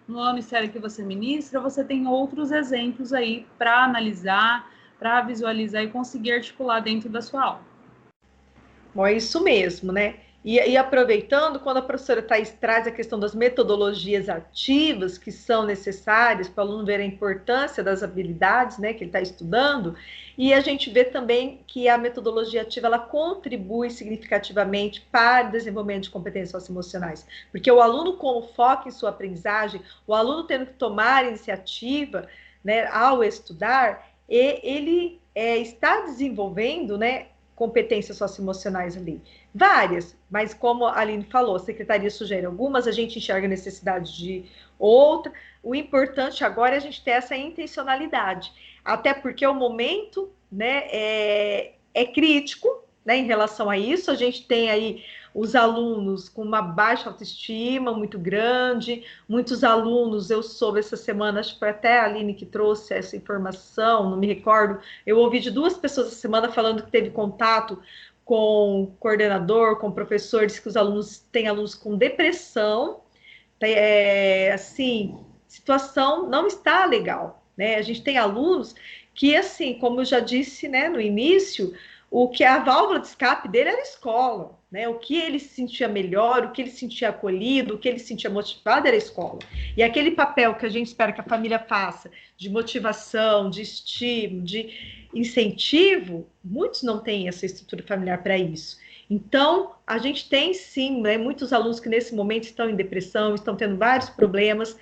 no ano e série que você ministra. Você tem outros exemplos aí para analisar, para visualizar e conseguir articular dentro da sua aula. Bom, é isso mesmo, né? E aproveitando, quando a professora Thais traz a questão das metodologias ativas que são necessárias para o aluno ver a importância das habilidades, né, que ele está estudando, e a gente vê também que a metodologia ativa ela contribui significativamente para o desenvolvimento de competências socioemocionais, porque o aluno com foco em sua aprendizagem, o aluno tendo que tomar iniciativa, né, ao estudar, ele está desenvolvendo, né, competências socioemocionais ali. Várias, mas como a Aline falou, a secretaria sugere algumas, a gente enxerga a necessidade de outra. O importante agora é a gente ter essa intencionalidade, até porque o momento, né, é crítico, né, em relação a isso. A gente tem aí os alunos com uma baixa autoestima muito grande, muitos alunos, eu soube essa semana, acho que foi até a Aline que trouxe essa informação, não me recordo, eu ouvi de 2 pessoas essa semana falando que teve contato com coordenador, com professores, que os alunos têm alunos com depressão, assim, situação não está legal, né? A gente tem alunos que, assim, como eu já disse, né, no início, o que a válvula de escape dele era a escola, né? O que ele se sentia melhor, o que ele se sentia acolhido, o que ele se sentia motivado era a escola. E aquele papel que a gente espera que a família faça, de motivação, de estímulo, de incentivo, muitos não têm essa estrutura familiar para isso. Então, a gente tem sim, né, muitos alunos que nesse momento estão em depressão, estão tendo vários problemas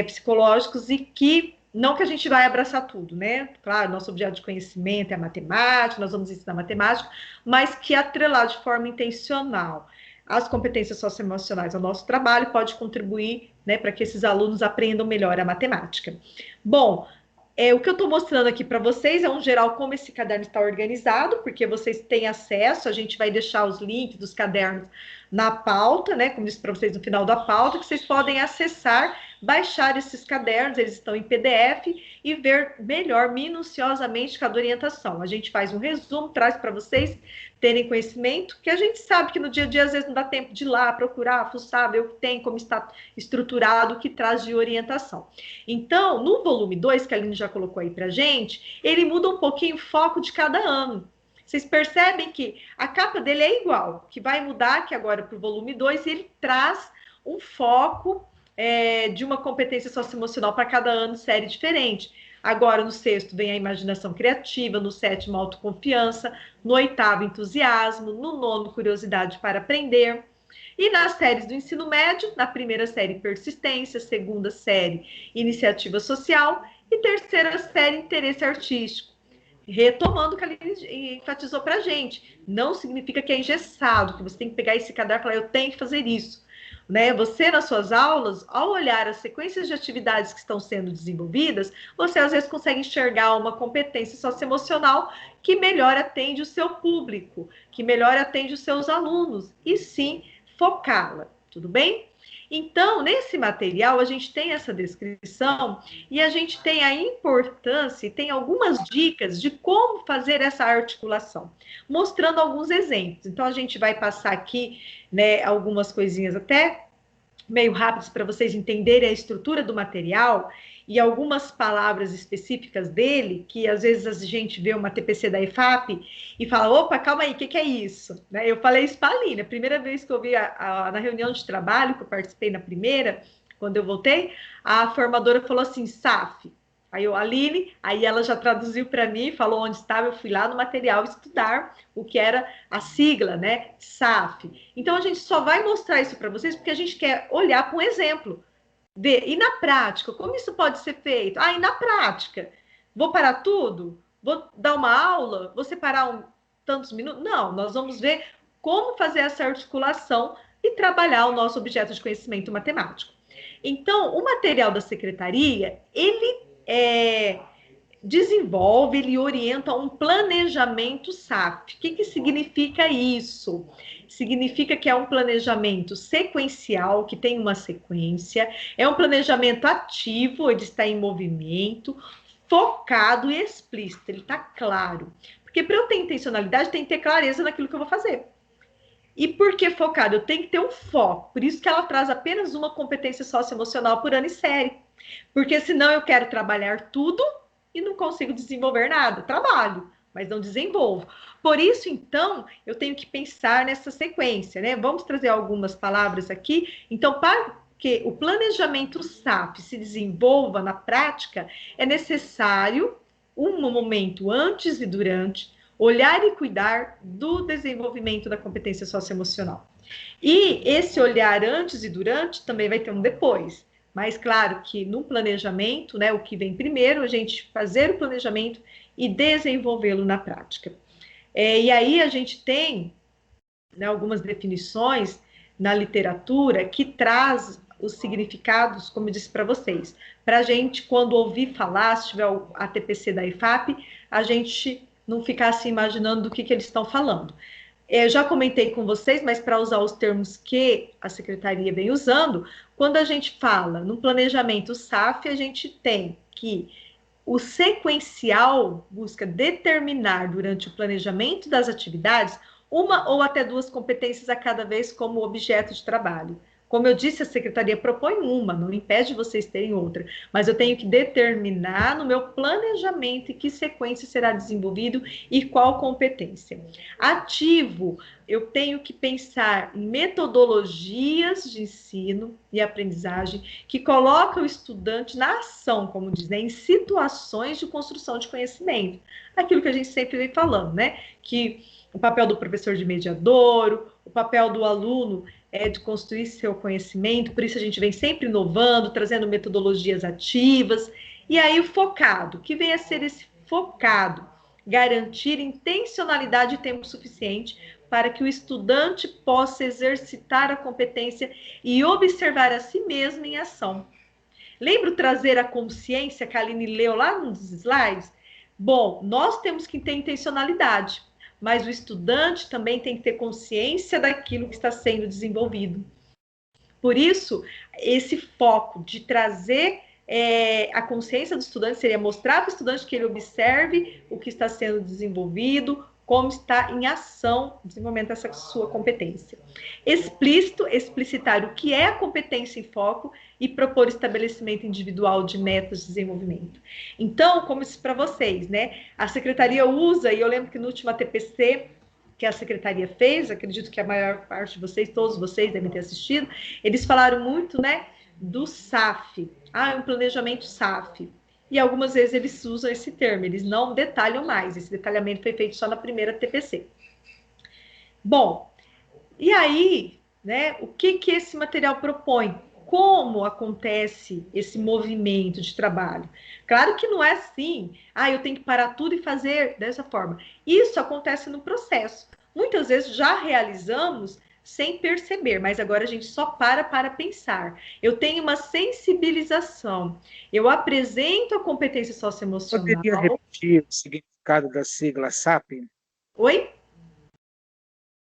psicológicos e que não que a gente vai abraçar tudo, né? Claro, nosso objeto de conhecimento é a matemática, nós vamos ensinar matemática, mas que atrelar de forma intencional as competências socioemocionais ao nosso trabalho pode contribuir, né, para que esses alunos aprendam melhor a matemática. Bom, o que eu estou mostrando aqui para vocês é um geral como esse caderno está organizado, porque vocês têm acesso, a gente vai deixar os links dos cadernos na pauta, né? Como disse para vocês no final da pauta, que vocês podem acessar, baixar esses cadernos, eles estão em PDF, e ver melhor, minuciosamente, cada orientação. A gente faz um resumo, traz para vocês terem conhecimento, que a gente sabe que no dia a dia, às vezes, não dá tempo de ir lá, procurar, fuçar, ver o que tem, como está estruturado, o que traz de orientação. Então, no volume 2, que a Aline já colocou aí para gente, ele muda um pouquinho o foco de cada ano. Vocês percebem que a capa dele é igual, que vai mudar que agora para o volume 2, ele traz um foco de uma competência socioemocional para cada ano, série diferente. Agora, no 6º, vem a imaginação criativa, no 7º, autoconfiança, no 8º, entusiasmo, no 9º, curiosidade para aprender. E nas séries do ensino médio, na primeira série, persistência, segunda série, iniciativa social e terceira série, interesse artístico. Retomando o que a Aline enfatizou para a gente, não significa que é engessado, que você tem que pegar esse caderno e falar, eu tenho que fazer isso. Né? Você, nas suas aulas, ao olhar as sequências de atividades que estão sendo desenvolvidas, você às vezes consegue enxergar uma competência socioemocional que melhor atende o seu público, que melhor atende os seus alunos, e sim focá-la, tudo bem? Então, nesse material, a gente tem essa descrição e a gente tem a importância e tem algumas dicas de como fazer essa articulação, mostrando alguns exemplos. Então, a gente vai passar aqui, né, algumas coisinhas até meio rápidas para vocês entenderem a estrutura do material e algumas palavras específicas dele, que às vezes a gente vê uma TPC da EFAP e fala, opa, calma aí, o que é isso? Né? Eu falei isso para a Aline, a primeira vez que eu vi na reunião de trabalho, que eu participei na primeira, quando eu voltei, a formadora falou assim, SAF. Aí eu, Aline, aí ela já traduziu para mim, falou onde estava, eu fui lá no material estudar o que era a sigla, né, SAF. Então, a gente só vai mostrar isso para vocês porque a gente quer olhar para um exemplo. Ver, e na prática, como isso pode ser feito? E na prática, vou parar tudo? Vou dar uma aula? Vou separar tantos minutos? Não, nós vamos ver como fazer essa articulação e trabalhar o nosso objeto de conhecimento matemático. Então, o material da secretaria, ele desenvolve, ele orienta um planejamento SAF. O que significa isso? Significa que é um planejamento sequencial, que tem uma sequência, é um planejamento ativo, ele está em movimento, focado e explícito, ele está claro. Porque para eu ter intencionalidade, tem que ter clareza naquilo que eu vou fazer. E por que focado? Eu tenho que ter um foco. Por isso que ela traz apenas uma competência socioemocional por ano e série. Porque senão eu quero trabalhar tudo e não consigo desenvolver nada. Trabalho, mas não desenvolvo. Por isso, então, eu tenho que pensar nessa sequência, né? Vamos trazer algumas palavras aqui. Então, para que o planejamento SAF se desenvolva na prática, é necessário um momento antes e durante, olhar e cuidar do desenvolvimento da competência socioemocional. E esse olhar antes e durante também vai ter um depois. Mas, claro, que no planejamento, né, o que vem primeiro, a gente fazer o planejamento e desenvolvê-lo na prática. E aí a gente tem, né, algumas definições na literatura que traz os significados, como eu disse para vocês. Para a gente, quando ouvir falar, se tiver a TPC da IFAP, a gente não ficar se imaginando do que eles estão falando. Eu já comentei com vocês, mas para usar os termos que a secretaria vem usando, quando a gente fala no planejamento SAF, a gente tem que o sequencial busca determinar durante o planejamento das atividades uma ou até duas competências a cada vez como objeto de trabalho. Como eu disse, a secretaria propõe uma, não impede vocês terem outra, mas eu tenho que determinar no meu planejamento em que sequência será desenvolvido e qual competência. Ativo, eu tenho que pensar em metodologias de ensino e aprendizagem que colocam o estudante na ação, como diz, né, em situações de construção de conhecimento. Aquilo que a gente sempre vem falando, né? Que o papel do professor de mediador, o papel do aluno é de construir seu conhecimento, por isso a gente vem sempre inovando, trazendo metodologias ativas, e aí o focado, que vem a ser esse focado, garantir intencionalidade e tempo suficiente para que o estudante possa exercitar a competência e observar a si mesmo em ação. Lembra trazer a consciência que a Aline leu lá nos slides? Bom, nós temos que ter intencionalidade, mas o estudante também tem que ter consciência daquilo que está sendo desenvolvido. Por isso, esse foco de trazer a consciência do estudante seria mostrar para o estudante que ele observe o que está sendo desenvolvido, como está em ação o desenvolvimento dessa sua competência. Explícito, explicitar o que é a competência em foco e propor estabelecimento individual de metas de desenvolvimento. Então, como isso para vocês, né? A secretaria usa, e eu lembro que no último ATPC que a secretaria fez, acredito que a maior parte de vocês, todos vocês devem ter assistido, eles falaram muito, né, do SAF. É um planejamento SAF. E algumas vezes eles usam esse termo, eles não detalham mais. Esse detalhamento foi feito só na primeira TPC. Bom, e aí, né, o que esse material propõe? Como acontece esse movimento de trabalho? Claro que não é assim, eu tenho que parar tudo e fazer dessa forma. Isso acontece no processo. Muitas vezes já realizamos sem perceber, mas agora a gente só para pensar. Eu tenho uma sensibilização, eu apresento a competência socioemocional. Poderia repetir o significado da sigla SAP? Oi?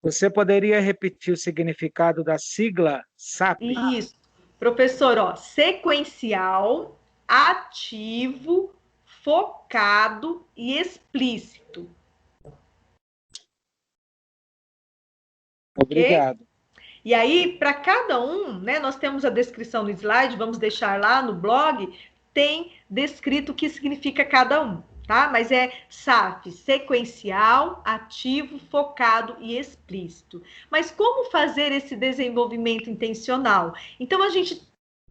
Você poderia repetir o significado da sigla SAP? Isso. Professor, sequencial, ativo, focado e explícito. Obrigado. Okay? E aí, para cada um, né, nós temos a descrição no slide, vamos deixar lá no blog, tem descrito o que significa cada um, tá? Mas é SAF, sequencial, ativo, focado e explícito. Mas como fazer esse desenvolvimento intencional? Então, a gente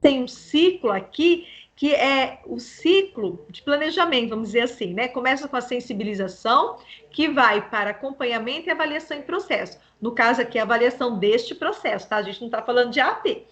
tem um ciclo aqui, que é o ciclo de planejamento, vamos dizer assim, né? Começa com a sensibilização, que vai para acompanhamento e avaliação em processo. No caso aqui, a avaliação deste processo, tá? A gente não está falando de AT.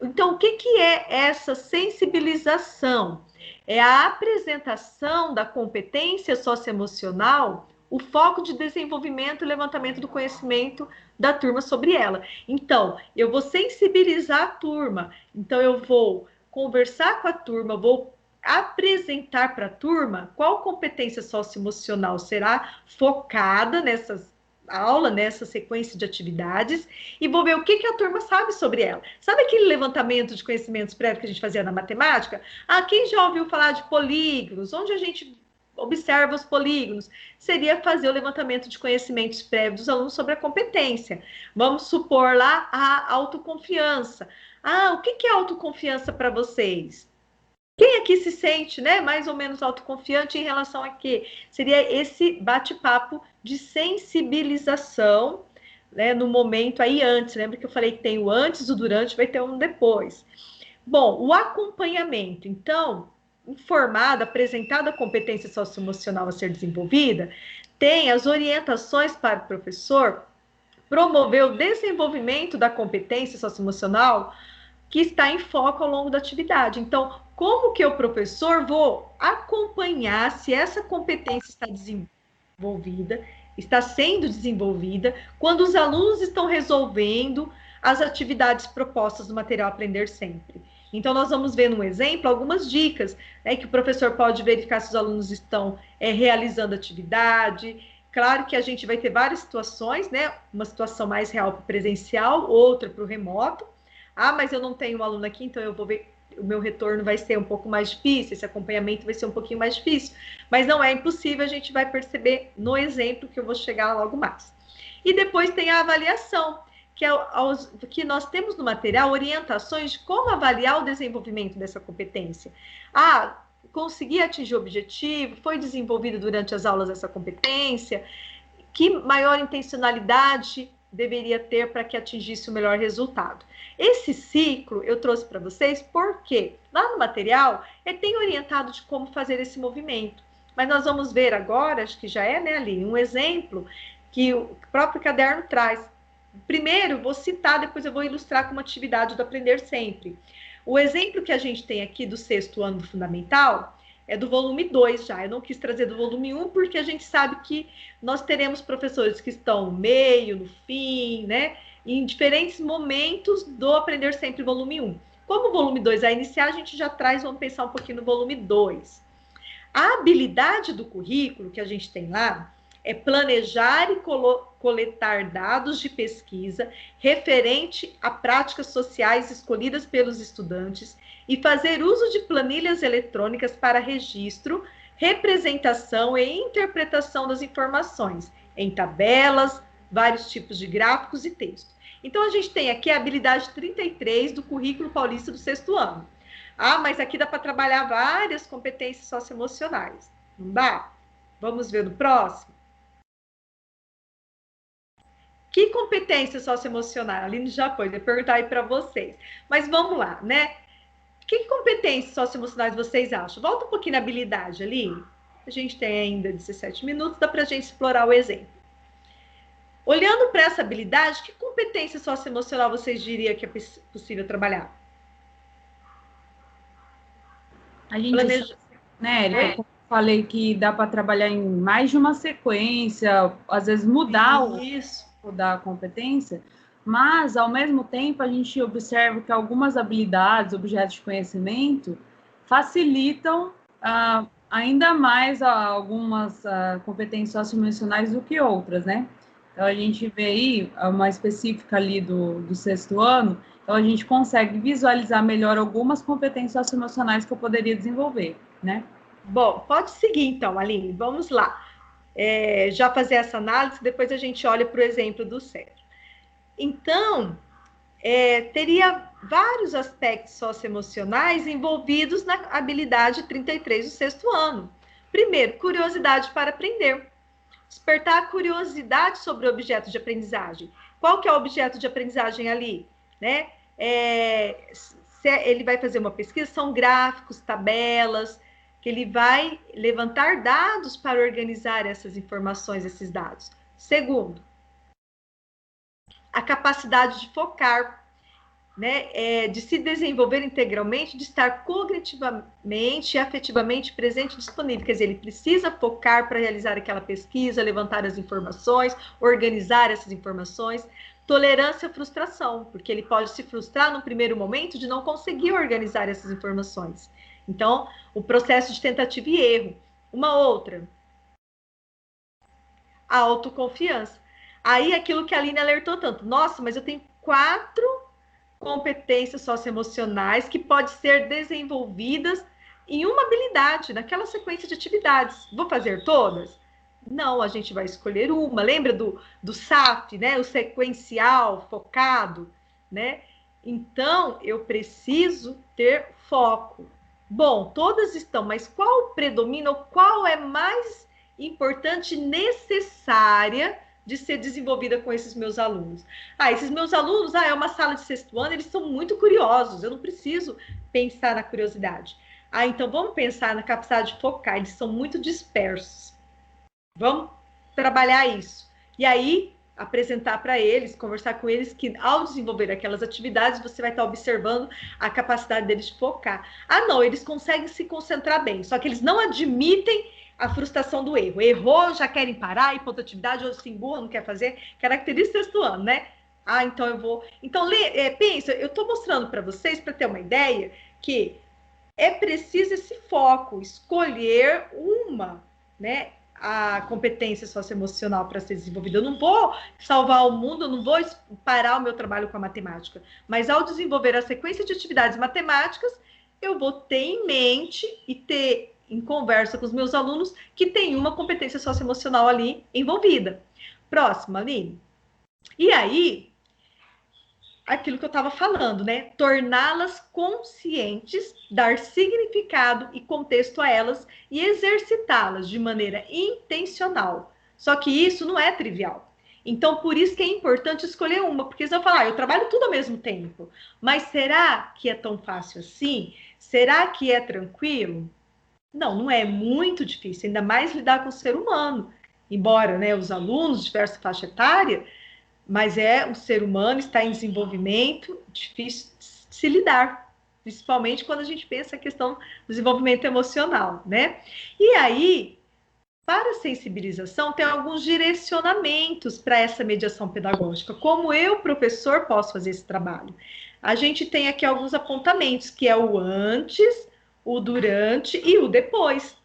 Então, o que é essa sensibilização? É a apresentação da competência socioemocional, o foco de desenvolvimento e levantamento do conhecimento da turma sobre ela. Então, eu vou sensibilizar a turma, então eu vou conversar com a turma, vou apresentar para a turma qual competência socioemocional será focada nessas aula, nessa sequência de atividades, e vou ver o que a turma sabe sobre ela. Sabe aquele levantamento de conhecimentos prévios que a gente fazia na matemática? Quem já ouviu falar de polígonos? Onde a gente observa os polígonos? Seria fazer o levantamento de conhecimentos prévios dos alunos sobre a competência. Vamos supor lá a autoconfiança. O que é autoconfiança para vocês? Quem aqui se sente, né, mais ou menos autoconfiante em relação a quê? Seria esse bate-papo de sensibilização, né, no momento aí antes. Lembra que eu falei que tem o antes, o durante, vai ter um depois. Bom, o acompanhamento. Então, informada, apresentada a competência socioemocional a ser desenvolvida, tem as orientações para o professor promover o desenvolvimento da competência socioemocional que está em foco ao longo da atividade. Então, como que eu, professor, vou acompanhar se essa competência está desenvolvida, está sendo desenvolvida, quando os alunos estão resolvendo as atividades propostas no material Aprender Sempre. Então, nós vamos ver no exemplo algumas dicas, né, que o professor pode verificar se os alunos estão realizando atividade. Claro que a gente vai ter várias situações, né? Uma situação mais real para o presencial, outra para o remoto. Mas eu não tenho um aluno aqui, então eu vou ver, o meu retorno vai ser um pouco mais difícil, esse acompanhamento vai ser um pouquinho mais difícil. Mas não é impossível, a gente vai perceber no exemplo que eu vou chegar logo mais. E depois tem a avaliação, que nós temos no material orientações de como avaliar o desenvolvimento dessa competência. Ah, conseguir atingir o objetivo, foi desenvolvido durante as aulas essa competência, que maior intencionalidade deveria ter para que atingisse o melhor resultado. Esse ciclo eu trouxe para vocês porque lá no material tem orientado de como fazer esse movimento. Mas nós vamos ver agora, acho que já é, né, ali, um exemplo que o próprio caderno traz. Primeiro, vou citar, depois eu vou ilustrar com uma atividade do Aprender Sempre. O exemplo que a gente tem aqui do 6º ano do Fundamental é do volume 2 já. Eu não quis trazer do volume 1 porque a gente sabe que nós teremos professores que estão no meio, no fim, né? Em diferentes momentos do Aprender Sempre volume 1. Como o volume 2 vai iniciar, a gente já traz, vamos pensar um pouquinho no volume 2. A habilidade do currículo que a gente tem lá é planejar e coletar dados de pesquisa referente a práticas sociais escolhidas pelos estudantes e fazer uso de planilhas eletrônicas para registro, representação e interpretação das informações em tabelas, vários tipos de gráficos e texto. Então, a gente tem aqui a habilidade 33 do currículo paulista do 6º ano. Ah, mas aqui dá para trabalhar várias competências socioemocionais. Não dá? Vamos ver no próximo? Que competência socioemocional? A Aline já pôs, eu vou perguntar aí para vocês. Mas vamos lá, né? Que competências socioemocionais vocês acham? Volta um pouquinho na habilidade, Aline. A gente tem ainda 17 minutos, dá para a gente explorar o exemplo. Olhando para essa habilidade, que competência socioemocional vocês diriam que é possível trabalhar? A gente, né, Érica, como eu falei que dá para trabalhar em mais de uma sequência, às vezes mudar a competência, mas, ao mesmo tempo, a gente observa que algumas habilidades, objetos de conhecimento, facilitam ainda mais algumas competências socioemocionais do que outras, né? Então, a gente vê aí uma específica ali do 6º ano, então a gente consegue visualizar melhor algumas competências socioemocionais que eu poderia desenvolver, né? Bom, pode seguir então, Aline, vamos lá. Já fazer essa análise, depois a gente olha para o exemplo do Sérgio. Então, teria vários aspectos socioemocionais envolvidos na habilidade 33 do 6º ano. Primeiro, curiosidade para aprender. Despertar a curiosidade sobre o objeto de aprendizagem. Qual que é o objeto de aprendizagem ali? Né? Se ele vai fazer uma pesquisa, são gráficos, tabelas, que ele vai levantar dados para organizar essas informações, esses dados. Segundo, a capacidade de focar, né, de se desenvolver integralmente, de estar cognitivamente e afetivamente presente e disponível. Quer dizer, ele precisa focar para realizar aquela pesquisa, levantar as informações, organizar essas informações. Tolerância à frustração, porque ele pode se frustrar no primeiro momento de não conseguir organizar essas informações. Então, o processo de tentativa e erro. Uma outra, a autoconfiança. Aí, aquilo que a Aline alertou tanto. Nossa, mas eu tenho 4 competências socioemocionais que podem ser desenvolvidas em uma habilidade, naquela sequência de atividades. Vou fazer todas? Não, a gente vai escolher uma. Lembra do SAF, né? O sequencial, focado, né? Então, eu preciso ter foco. Bom, todas estão, mas qual predomina ou qual é mais importante e necessária de ser desenvolvida com esses meus alunos? Esses meus alunos, é uma sala de 6º ano, eles são muito curiosos, eu não preciso pensar na curiosidade. Então vamos pensar na capacidade de focar, eles são muito dispersos. Vamos trabalhar isso. E aí, apresentar para eles, conversar com eles, que ao desenvolver aquelas atividades, você vai estar observando a capacidade deles de focar. Não, eles conseguem se concentrar bem, só que eles não admitem a frustração do erro. Errou, já querem parar, ir para outra atividade, ou se emburra, não quer fazer. Característica do 6º ano, né? Então eu vou... Então, pensa, eu estou mostrando para vocês, para ter uma ideia, que é preciso esse foco, escolher uma, né, a competência socioemocional para ser desenvolvida. Eu não vou salvar o mundo, eu não vou parar o meu trabalho com a matemática, mas ao desenvolver a sequência de atividades matemáticas, eu vou ter em mente e ter em conversa com os meus alunos que tem uma competência socioemocional ali envolvida. Próxima, Aline. E aí, aquilo que eu estava falando, né? Torná-las conscientes, dar significado e contexto a elas e exercitá-las de maneira intencional. Só que isso não é trivial. Então, por isso que é importante escolher uma, porque se eu falar, eu trabalho tudo ao mesmo tempo, mas será que é tão fácil assim? Será que é tranquilo? Não, não é muito difícil, ainda mais lidar com o ser humano. Embora, né, os alunos de diversa faixa etária, mas é um ser humano, está em desenvolvimento, difícil de se lidar, principalmente quando a gente pensa a questão do desenvolvimento emocional, né? E aí, para a sensibilização, tem alguns direcionamentos para essa mediação pedagógica. Como eu, professor, posso fazer esse trabalho? A gente tem aqui alguns apontamentos, que é o antes, o durante e o depois.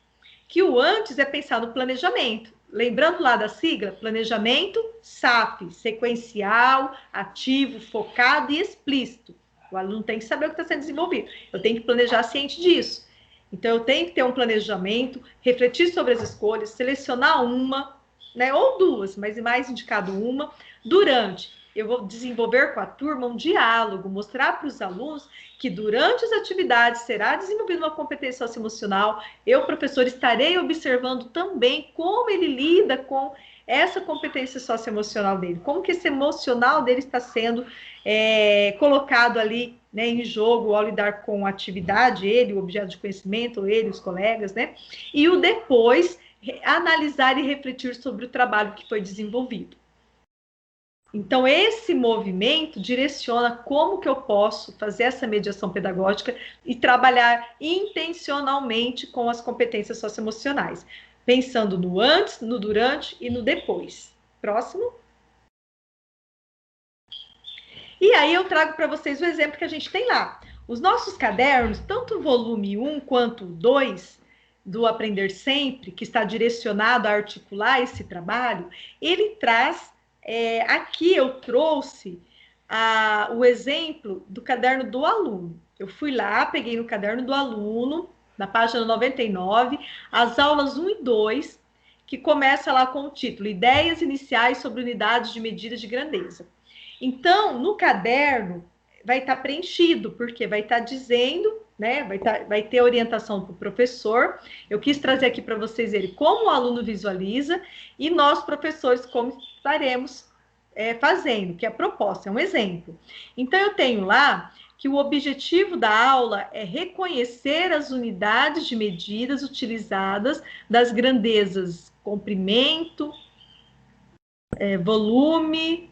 Que o antes é pensar no planejamento. Lembrando lá da sigla, planejamento SAF, sequencial, ativo, focado e explícito. O aluno tem que saber o que está sendo desenvolvido. Eu tenho que planejar ciente disso. Então, eu tenho que ter um planejamento, refletir sobre as escolhas, selecionar uma, né, ou duas, mas mais indicado uma. Durante, eu vou desenvolver com a turma um diálogo, mostrar para os alunos que durante as atividades será desenvolvida uma competência socioemocional. Eu, professor, estarei observando também como ele lida com essa competência socioemocional dele, como que esse emocional dele está sendo colocado ali, né, em jogo ao lidar com a atividade, ele, o objeto de conhecimento, ele, os colegas, né? E o depois, analisar e refletir sobre o trabalho que foi desenvolvido. Então, esse movimento direciona como que eu posso fazer essa mediação pedagógica e trabalhar intencionalmente com as competências socioemocionais, pensando no antes, no durante e no depois. Próximo. E aí eu trago para vocês o exemplo que a gente tem lá. Os nossos cadernos, tanto o volume 1 quanto o 2 do Aprender Sempre, que está direcionado a articular esse trabalho, ele traz, aqui eu trouxe o exemplo do caderno do aluno. Eu fui lá, peguei no caderno do aluno, na página 99, as aulas 1 e 2, que começa lá com o título Ideias Iniciais sobre Unidades de Medidas de Grandeza. Então, no caderno, vai estar preenchido, porque vai estar dizendo, né? Vai ter orientação para o professor. Eu quis trazer aqui para vocês ele como o aluno visualiza e nós, professores, como estaremos fazendo, que é a proposta, é um exemplo. Então, eu tenho lá que o objetivo da aula é reconhecer as unidades de medidas utilizadas das grandezas comprimento, volume,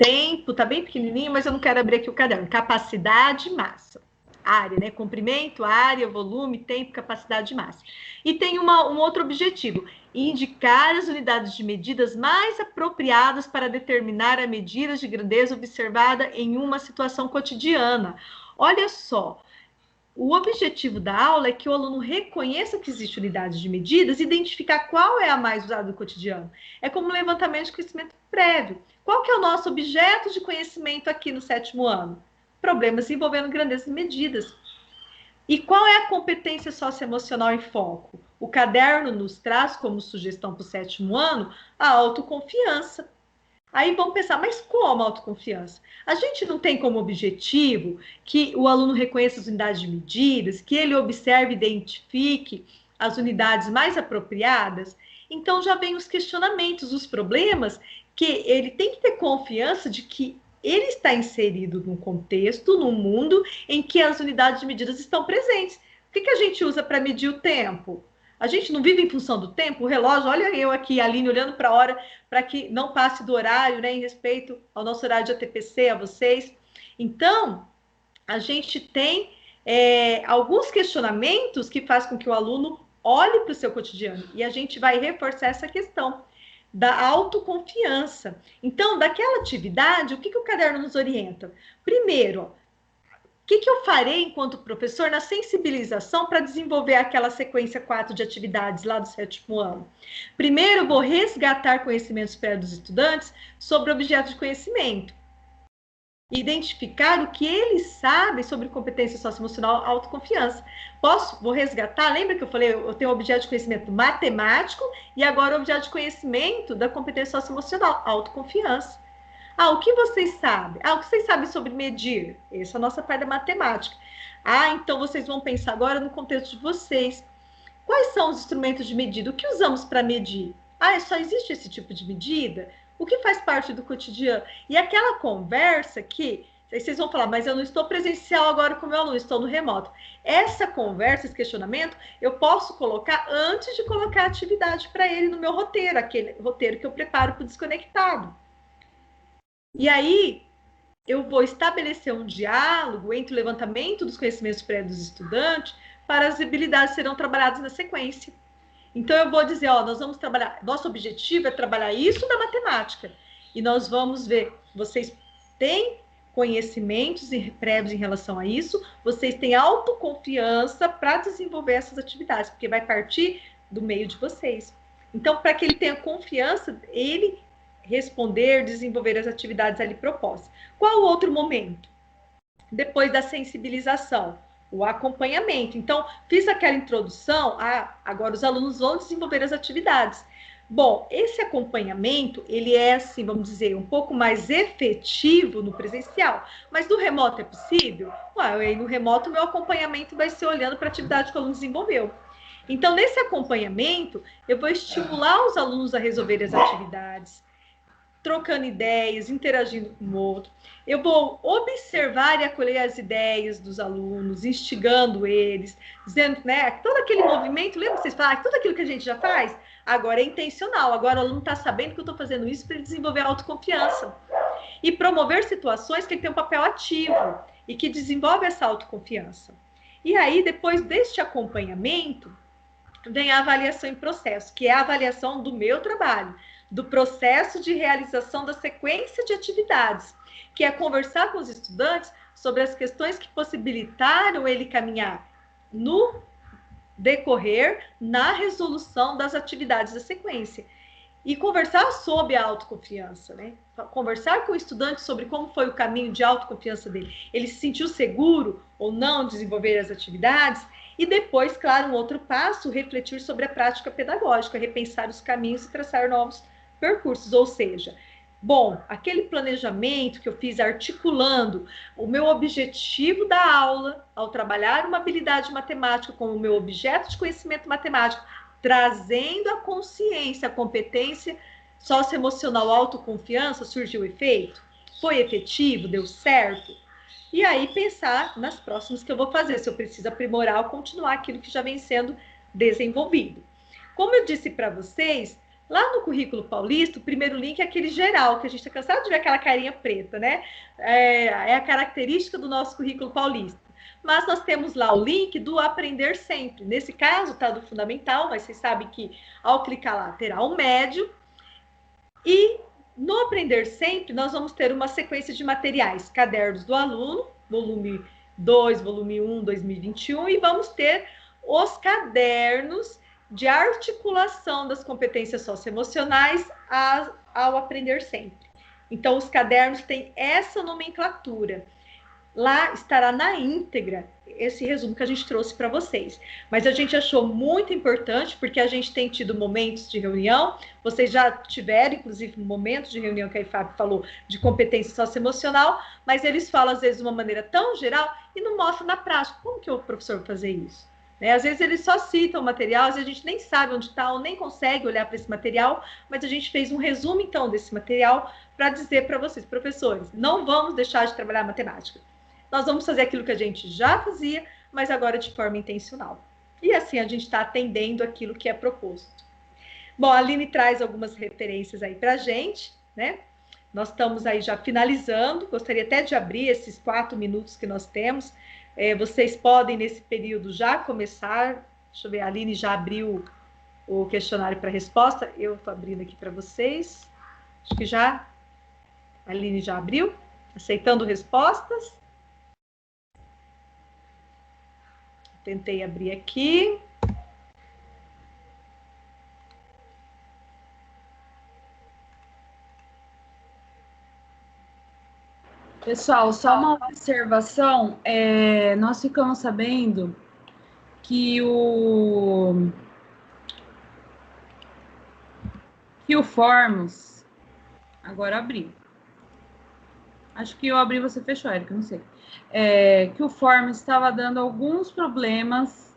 tempo, tá bem pequenininho, mas eu não quero abrir aqui o caderno. Capacidade, massa. Área, né? Comprimento, área, volume, tempo, capacidade, massa. E tem um outro objetivo: indicar as unidades de medidas mais apropriadas para determinar a medida de grandeza observada em uma situação cotidiana. Olha só, o objetivo da aula é que o aluno reconheça que existe unidade de medidas e identificar qual é a mais usada no cotidiano. É como um levantamento de conhecimento prévio. Qual que é o nosso objeto de conhecimento aqui no 7º ano? Problemas envolvendo grandezas e medidas. E qual é a competência socioemocional em foco? O caderno nos traz como sugestão para o 7º ano a autoconfiança. Aí vamos pensar, mas como autoconfiança? A gente não tem como objetivo que o aluno reconheça as unidades de medidas, que ele observe e identifique as unidades mais apropriadas? Então já vem os questionamentos, os problemas, que ele tem que ter confiança de que ele está inserido num contexto, num mundo em que as unidades de medidas estão presentes. O que a gente usa para medir o tempo? A gente não vive em função do tempo, o relógio, olha eu aqui, a Aline, olhando para a hora, para que não passe do horário, né, em respeito ao nosso horário de ATPC, a vocês. Então, a gente tem alguns questionamentos que fazem com que o aluno olhe para o seu cotidiano, e a gente vai reforçar essa questão da autoconfiança. Então, daquela atividade, o que o caderno nos orienta? Primeiro, o que eu farei enquanto professor na sensibilização para desenvolver aquela sequência 4 de atividades lá do 7º ano? Primeiro, vou resgatar conhecimentos prévios dos estudantes sobre objeto de conhecimento. Identificar o que eles sabem sobre competência socioemocional, autoconfiança. Vou resgatar, lembra que eu falei, eu tenho objeto de conhecimento matemático e agora o objeto de conhecimento da competência socioemocional, autoconfiança. O que vocês sabem? O que vocês sabem sobre medir? Essa é a nossa parte da matemática. Então vocês vão pensar agora no contexto de vocês. Quais são os instrumentos de medida? O que usamos para medir? Só existe esse tipo de medida? O que faz parte do cotidiano? E aquela conversa que aí vocês vão falar, mas eu não estou presencial agora com o meu aluno, estou no remoto. Essa conversa, esse questionamento, eu posso colocar antes de colocar a atividade para ele no meu roteiro, aquele roteiro que eu preparo para o desconectado. E aí, eu vou estabelecer um diálogo entre o levantamento dos conhecimentos prévios dos estudantes para as habilidades que serão trabalhadas na sequência. Então, eu vou dizer, nós vamos trabalhar, nosso objetivo é trabalhar isso da matemática. E nós vamos ver, vocês têm conhecimentos prévios em relação a isso, vocês têm autoconfiança para desenvolver essas atividades, porque vai partir do meio de vocês. Então, para que ele tenha confiança, ele responder, desenvolver as atividades ali propostas. Qual o outro momento? Depois da sensibilização, o acompanhamento. Então, fiz aquela introdução, agora os alunos vão desenvolver as atividades. Bom, esse acompanhamento, ele é, assim, vamos dizer, um pouco mais efetivo no presencial, mas no remoto é possível? No remoto, meu acompanhamento vai ser olhando para a atividade que o aluno desenvolveu. Então, nesse acompanhamento, eu vou estimular os alunos a resolver as atividades, trocando ideias, interagindo com o outro. Eu vou observar e acolher as ideias dos alunos, instigando eles, dizendo, né, todo aquele movimento, lembra que vocês falaram, tudo aquilo que a gente já faz, agora é intencional, agora o aluno está sabendo que eu estou fazendo isso para ele desenvolver a autoconfiança. E promover situações que ele tem um papel ativo e que desenvolve essa autoconfiança. E aí, depois deste acompanhamento, vem a avaliação em processo, que é a avaliação do meu trabalho, do processo de realização da sequência de atividades, que é conversar com os estudantes sobre as questões que possibilitaram ele caminhar no decorrer, na resolução das atividades da sequência. E conversar sobre a autoconfiança, né? Conversar com o estudante sobre como foi o caminho de autoconfiança dele. Ele se sentiu seguro ou não de desenvolver as atividades? E depois, claro, um outro passo, refletir sobre a prática pedagógica, repensar os caminhos e traçar novos percursos, ou seja, bom, aquele planejamento que eu fiz articulando o meu objetivo da aula, ao trabalhar uma habilidade matemática como o meu objeto de conhecimento matemático, trazendo a consciência, a competência socioemocional, a autoconfiança, surgiu efeito? Foi efetivo? Deu certo? E aí pensar nas próximas que eu vou fazer, se eu preciso aprimorar ou continuar aquilo que já vem sendo desenvolvido. Como eu disse para vocês, lá no currículo paulista, o primeiro link é aquele geral, que a gente está cansado de ver aquela carinha preta, né? É a característica do nosso currículo paulista. Mas nós temos lá o link do Aprender Sempre. Nesse caso, tá do fundamental, mas vocês sabem que ao clicar lá terá um médio. E no Aprender Sempre, nós vamos ter uma sequência de materiais, cadernos do aluno, volume 2, volume 1, 2021, e vamos ter os cadernos de articulação das competências socioemocionais ao Aprender Sempre. Então, os cadernos têm essa nomenclatura. Lá estará na íntegra esse resumo que a gente trouxe para vocês. Mas a gente achou muito importante, porque a gente tem tido momentos de reunião, vocês já tiveram, inclusive, momentos de reunião que a IFAP falou de competência socioemocional, mas eles falam, às vezes, de uma maneira tão geral e não mostram na prática. Como que o professor vai fazer isso? Às vezes eles só citam o material, às vezes a gente nem sabe onde está ou nem consegue olhar para esse material, mas a gente fez um resumo, então, desse material para dizer para vocês, professores, não vamos deixar de trabalhar matemática. Nós vamos fazer aquilo que a gente já fazia, mas agora de forma intencional. E assim a gente está atendendo aquilo que é proposto. Bom, a Aline traz algumas referências aí para a gente, né? Nós estamos aí já finalizando, gostaria até de abrir esses 4 minutos que nós temos. Vocês podem, nesse período, já começar. Deixa eu ver, a Aline já abriu o questionário para resposta. Eu estou abrindo aqui para vocês. Acho que já. A Aline já abriu, aceitando respostas. Tentei abrir aqui. Pessoal, só uma observação. Nós ficamos sabendo que o Formos agora abriu. Acho que eu abri e você fechou, Érica, não sei. Que o form estava dando alguns problemas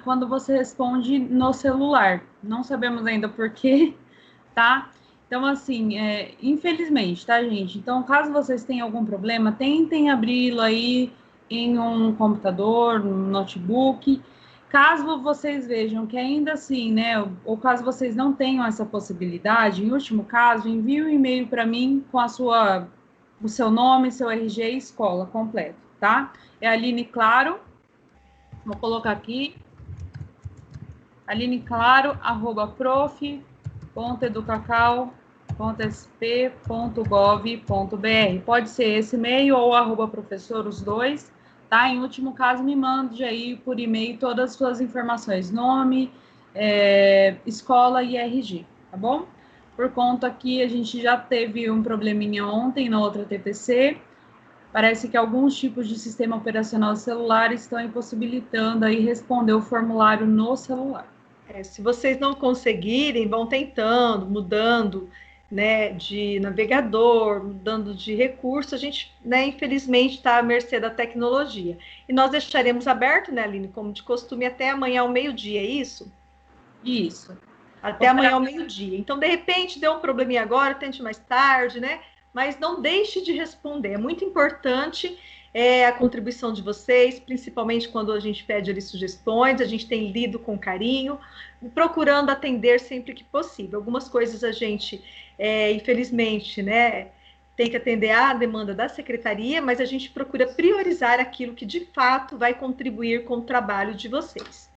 quando você responde no celular. Não sabemos ainda por quê, tá? Então, assim, infelizmente, tá, gente? Então, caso vocês tenham algum problema, tentem abri-lo aí em um computador, um notebook. Caso vocês vejam que ainda assim, né, ou caso vocês não tenham essa possibilidade, em último caso, envie um e-mail para mim com o seu nome, seu RG e escola completo, tá? É Aline Claro, vou colocar aqui, alineclaro@prof.educacau.sp.gov.br. Pode ser esse e-mail ou @professor, os dois, tá? Em último caso, me mande aí por e-mail todas as suas informações, nome, escola e RG, tá bom? Por conta que a gente já teve um probleminha ontem na outra TPC, parece que alguns tipos de sistema operacional celular estão impossibilitando aí responder o formulário no celular. Se vocês não conseguirem, vão tentando, mudando, né, de navegador, mudando de recurso, a gente, né, infelizmente, está à mercê da tecnologia. E nós deixaremos aberto, né, Aline, como de costume, até amanhã ao meio-dia, é isso? Isso. Até amanhã ao meio-dia. Então, de repente, deu um probleminha agora, tente mais tarde, né? Mas não deixe de responder. É muito importante a contribuição de vocês, principalmente quando a gente pede ali sugestões, a gente tem lido com carinho, procurando atender sempre que possível. Algumas coisas a gente, infelizmente, né, tem que atender à demanda da secretaria, mas a gente procura priorizar aquilo que de fato vai contribuir com o trabalho de vocês.